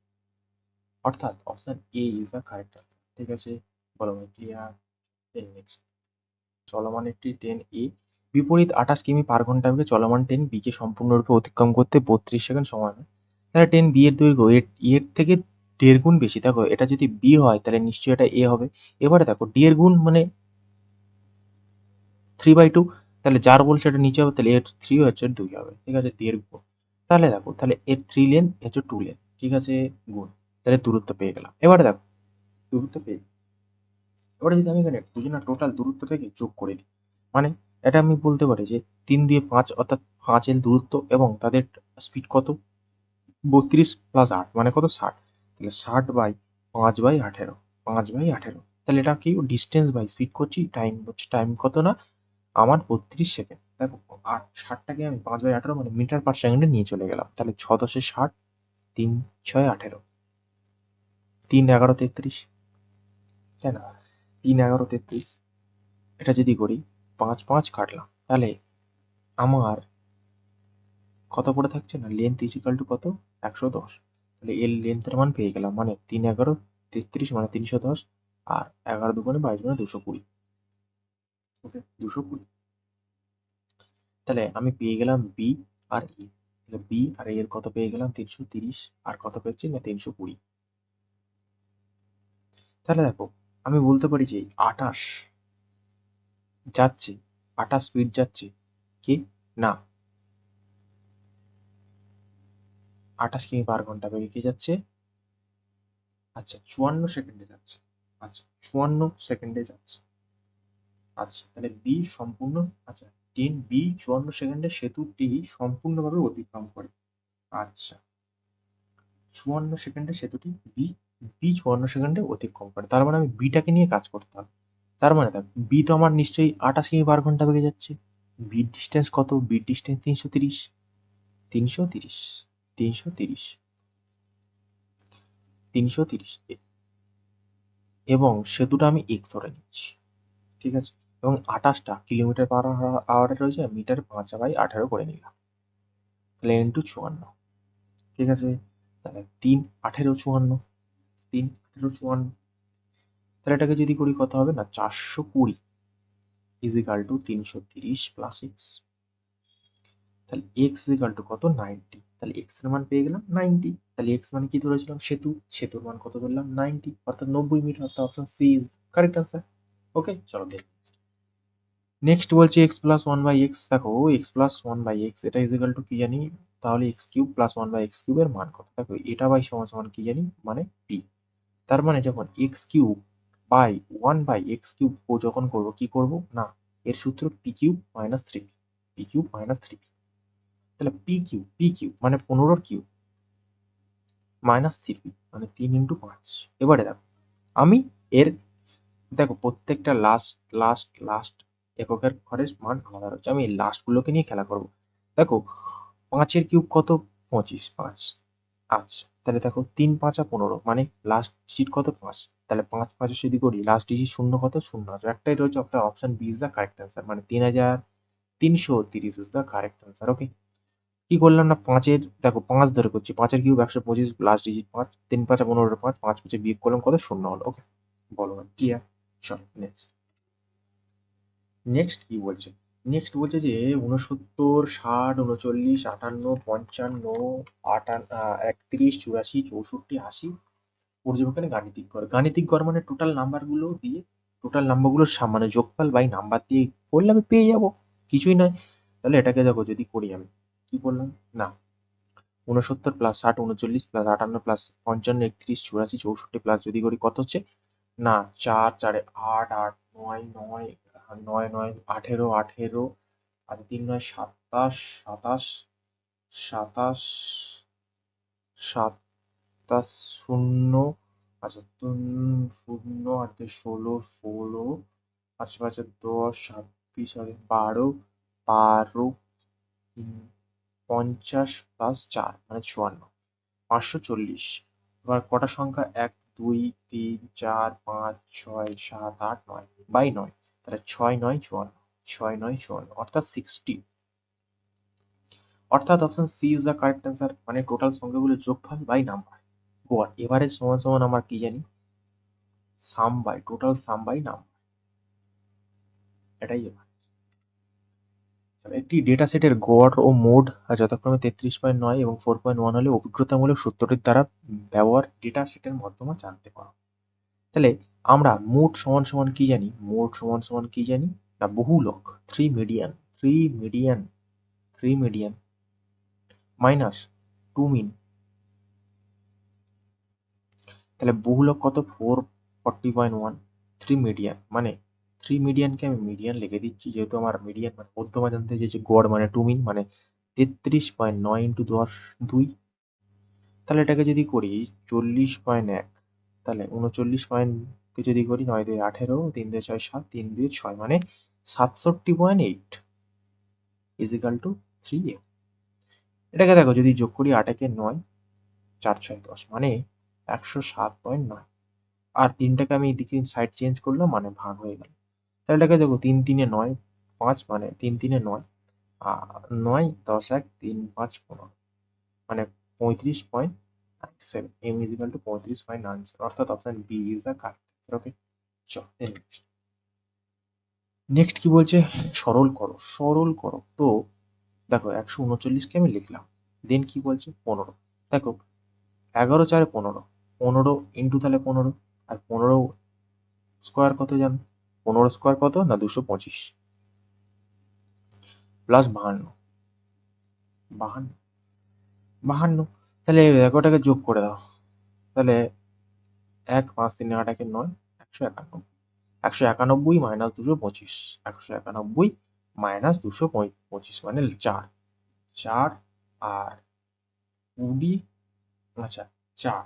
অর্থাৎ option A is the correct answer. ঠিক আছে, বলো ভাই ক্লিয়ার? নেক্সট চলমান একটি ট্রেন এ বিপরীত 28 কিমি/ঘন্টা বেগে চলমান ট্রেন বি কে সম্পূর্ণরূপে অতিক্রম করতে 32 সেকেন্ড সময় নেয়। তাহলে ট্রেন বি এর দৈর্ঘ্য এর থেকে 1.5 গুণ বেশি। দেখো এটা যদি বি হয় তাহলে নিশ্চয়ই এটা এ হবে। এবারে দেখো 1.5 গুণ মানে 3/2, তাহলে যার বল সেটা নিচে হবে, তাহলে এর 3 হচ্ছে 2 হবে, ঠিক আছে, 1.5 গুণ। তাহলে দেখো তাহলে এর 3 লেন হচ্ছে 2 লেন, ঠিক আছে, গুণ, তাহলে দূরত্ব পেয়ে গেলাম। এবারে দেখো দূরত্ব পেয়ে, এবারে যদি আমি এখানে দুজনের টোটাল দূরত্ব থেকে যোগ করে দিই, মানে এটা আমি বলতে পারি যে 3 দিয়ে 5 অর্থাৎ 5 এর দূরত্ব এবং তাদের স্পিড কত, 32 প্লাস 8 মানে কত, 60, তাহলে 60/5/18, 5/18, তাহলে এটা কি ডিস্টেন্স বাই স্পিড করছি, টাইম হচ্ছে, টাইম কত না আমার 32 সেকেন্ড। দেখো 60টাকে আমি 5/18 মানে মিটার পার সেকেন্ডে নিয়ে চলে গেলাম, তাহলে 6 10 60, 3 6 18, 3 11 33, তাই না, 3 11 33, এটা যদি করি 5 5 কাটলাম, তাহলে আমার কত পড়ে থাকছে না, লেন্থ ইজ ইকাল টু কত, 110, তাহলে এর লেন্থের মান পেয়ে গেলাম, মানে 3 11 33 মানে 310, আর 11 দুগুণে 22 মানে 220, ওকে 220, তাহলে আমি পেয়ে গেলাম বি আর ই, তাহলে বি আর এর কত পেয়ে গেলাম 330, আর কত পেয়েছি না 320। তাহলে দেখো আমি বলতে পারি যে 28 যাচ্ছে, 28 স্পিড যাচ্ছে কি না 28 কিমি/ঘন্টা বেগে কি যাচ্ছে, আচ্ছা 54 সেকেন্ডে যাচ্ছে, আচ্ছা 54 সেকেন্ডে যাচ্ছে, আচ্ছা তাহলে বি সম্পূর্ণ, আচ্ছা ট্রেন বি 54 সেকেন্ডে সেতুটি সম্পূর্ণভাবে অতিক্রম করে, আচ্ছা 54 সেকেন্ডে সেতুটি বি, 54 সেকেন্ডে অতিক্রম করে, তার মানে আমি বিটাকে নিয়ে কাজ করতে হবে। তার মানে দেখ বি তো আমার নিশ্চয়ই 28 কিমি/ঘন্টা বেগে যাচ্ছে, বিট ডিস্টেন্স কত? বিট ডিস্টেন্স 330, 330, 330, 330 এবং সেতুটা আমি এক্স ধরে নিচ্ছি, ঠিক আছে? এবং 28টা কিলোমিটার পার আওয়ারে রয়েছে, মিটার 5/18 করে নিলাম, তাহলে ইন্টু 54, ঠিক আছে? তাহলে 3 18 54, 3 18 54, তাহলে এটাকে যদি করি কত হবে না 420 ইজিক্যাল টু 330 প্লাস এক্স, তাহলে এক্স ইজিক্যাল টু কত 90, তাহলে এক্স এর মান পেয়ে গেলাম 90, তাহলে এক্স মানে কি ধরেছিলাম সেতু, সেতুর মান কত ধরলাম 90, অর্থাৎ 90 মিটার, অর্থাৎ option C is correct answer. Okay, চলো দেখি নেক্সট বলছে X plus one by X. দেখো X plus one by X এটা ইজিক্যাল টু কি জানি, তাহলে X cube plus one by X কিউবের মান কত? দেখো এটা বাই সমান সমান কি জানি, মানে পি। তার মানে যখন x cube by one by x cube যখন করবো কি করব না, এর সূত্র p cube minus three p, p cube minus three p, তাহলে পি কিউব মানে 15 কিউব মাইনাস থ্রি পি মানে 3 × 5। এবারে দেখো আমি এর, দেখো প্রত্যেকটা লাস্ট লাস্ট লাস্ট এককের ঘরের মান আলাদা রয়েছে, আমি লাস্ট গুলোকে নিয়ে খেলা করব। দেখো 5 এর কিউব কত? 25, 5। আচ্ছা, তাহলে দেখো 3 × 5 = 15, মানে লাস্ট ডিজিট কত? 5। তাহলে 5 5 যদি করি লাস্ট ডিজিট শূন্য কত? শূন্য আছে, একটাই রয়েছে, অর্থাৎ option B is the correct answer, মানে 3330 is the correct answer. Okay, কি করলাম না 5-এর, দেখো 5 ধরে করছি, 5-এর কিউব 125, লাস্ট ডিজিট 5, 3 × 5 = 15, 5 5 5 বিয়োগ করলাম কত? শূন্য হলো। ওকে, বলো না ক্লিয়ার? চলো নেক্সট। নেক্সট কি বলছে? নেক্সট বলছে যে 69, 60, 39, 58, 55, 31, 84, 64, 80 পর্যবেক্ষণে গাণিতিক গড়। গাণিতিক গড় মানে টোটাল নাম্বার গুলো দিয়ে, টোটাল নাম্বার গুলোর মানে যোগফল বাই নাম্বার দিয়ে করলে আমি পেয়ে যাবো, কিছুই নয়। তাহলে এটাকে দেখো যদি করি আমি কি করলাম না 69 প্লাস 60, 39 প্লাস 58 প্লাস 55, 31, 84, 64 প্লাস যদি করি কত হচ্ছে না 4 4 8 8 9 9 9 9 18 18 আর 3 9 27 27 27 27 শূন্য, আচ্ছা শূন্য আর 16 16 পাঁচ পাঁচে 10 26 আর 12 12 50 প্লাস 4 মানে 54, 540। এবার কটা সংখ্যা 1 2 3 4 5 6 7 8 9 বাই 9, তাহলে 6 9 54, 6 9 54 অর্থাৎ 60, অর্থাৎ option C is the correct answer, মানে টোটাল সংখ্যাগুলোর যোগফল বাই নাম্বার গড়। এভারেজ সমান সমান আমরা কি জানি, sum by total sum by number, এটাই এবার একটি ডেটা সেটের গড় ও মোড যথাক্রমে 33.9 এবং 4.1 হলে অভিজ্ঞতামূলক সূত্রটির দ্বারা ব্যবহার ডেটা সেটের মাধ্যমে জানতে পারো। তাহলে আমরা মোড সমান সমান কি জানি, মোড সমান সমান কি জানি না বহুলক 3 মিডিয়ান, 3 মিডিয়ান, 3 মিডিয়ান মাইনাস 2 মিন, তাহলে বহুলক কত 440.1, 3 মিডিয়ান মানে 3 মিডিয়ানকে আমি মিডিয়ান লিখে দিচ্ছি, যেহেতু আমার মিডিয়ান মানে মধ্যমা জানতে চেয়েছে, গড় মানে 2 মিন মানে 33.9 ইন্টু 2, তাহলে এটাকে যদি করি 40.1, তাহলে 39 পয়েন্টকে যদি করি 9 2 18, 3 2 6 7, 3 2 6 মানে 67.8 ইজিক্যাল টু 3a। এটাকে দেখো যদি যোগ করি 8 একে 9, 4 6 10 মানে 107.9, আর তিনটাকে আমি এদিকে সাইড চেঞ্জ করলাম মানে ভাগ হয়ে গেল। তাহলে এটাকে দেখো 3 3 এ 9 5 মানে 3 3 এ 9 9 10 1 3 5 15 মানে 35.97, m ইজিক্যাল টু 35.97, অর্থাৎ option B is the correct answer. Okay, চল নেক্সট। নেক্সট কি বলছে সরল করো, সরল করো। তো দেখো 139কে আমি লিখলাম, দেন কি বলছে 15, দেখো 11 4 15, 15 ইন্টু তাহলে 15, আর 15 স্কোয়ার কত জানো, 15 স্কোয়ার কত না 225 প্লাস 52, 52 52, তাহলে এগারোটাকে যোগ করে দাও, তাহলে 1 5 3 8 1 9, 191, 191 মাইনাস 225, 191 মাইনাস 225 মানে 4 4 আর 20, আচ্ছা 4,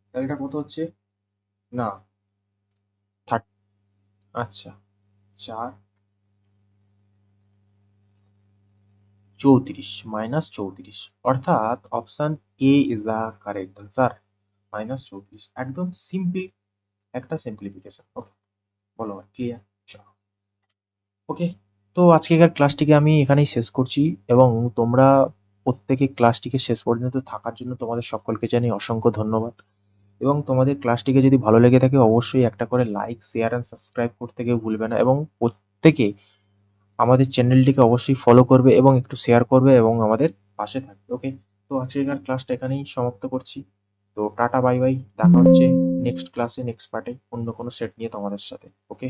তাহলে এটা কত হচ্ছে না 30, আচ্ছা 4 34 মাইনাস 34, অর্থাৎ option A is the correct answer, minus 34। একদম সিম্পল একটা সিম্পলিফিকেশন। ওকে, বলো ক্লিয়ার? চলো, ওকে। তো আজকেকার ক্লাসটিকে আমি এখানেই শেষ করছি, এবং তোমরা প্রত্যেকে ক্লাসটিকে শেষ পর্যন্ত থাকার জন্য তোমাদের সকলকে জানাই অসংখ্য ধন্যবাদ। এবং তোমাদের ক্লাসটিকে যদি ভালো লেগে থাকে অবশ্যই একটা করে লাইক, শেয়ার অ্যান্ড সাবস্ক্রাইব করতে কেউ ভুলবে না, এবং প্রত্যেকে আমাদের চ্যানেলটিকে অবশ্যই ফলো করবে এবং একটু শেয়ার করবে এবং আমাদের পাশে থাকবে। ওকে, তো আজকের ক্লাসটা এখানেই সমাপ্ত করছি। তো টাটা, বাই বাই, দেখা হচ্ছে নেক্সট ক্লাসে, নেক্সট পার্টে অন্য কোনো সেট নিয়ে তোমাদের সাথে। ওকে।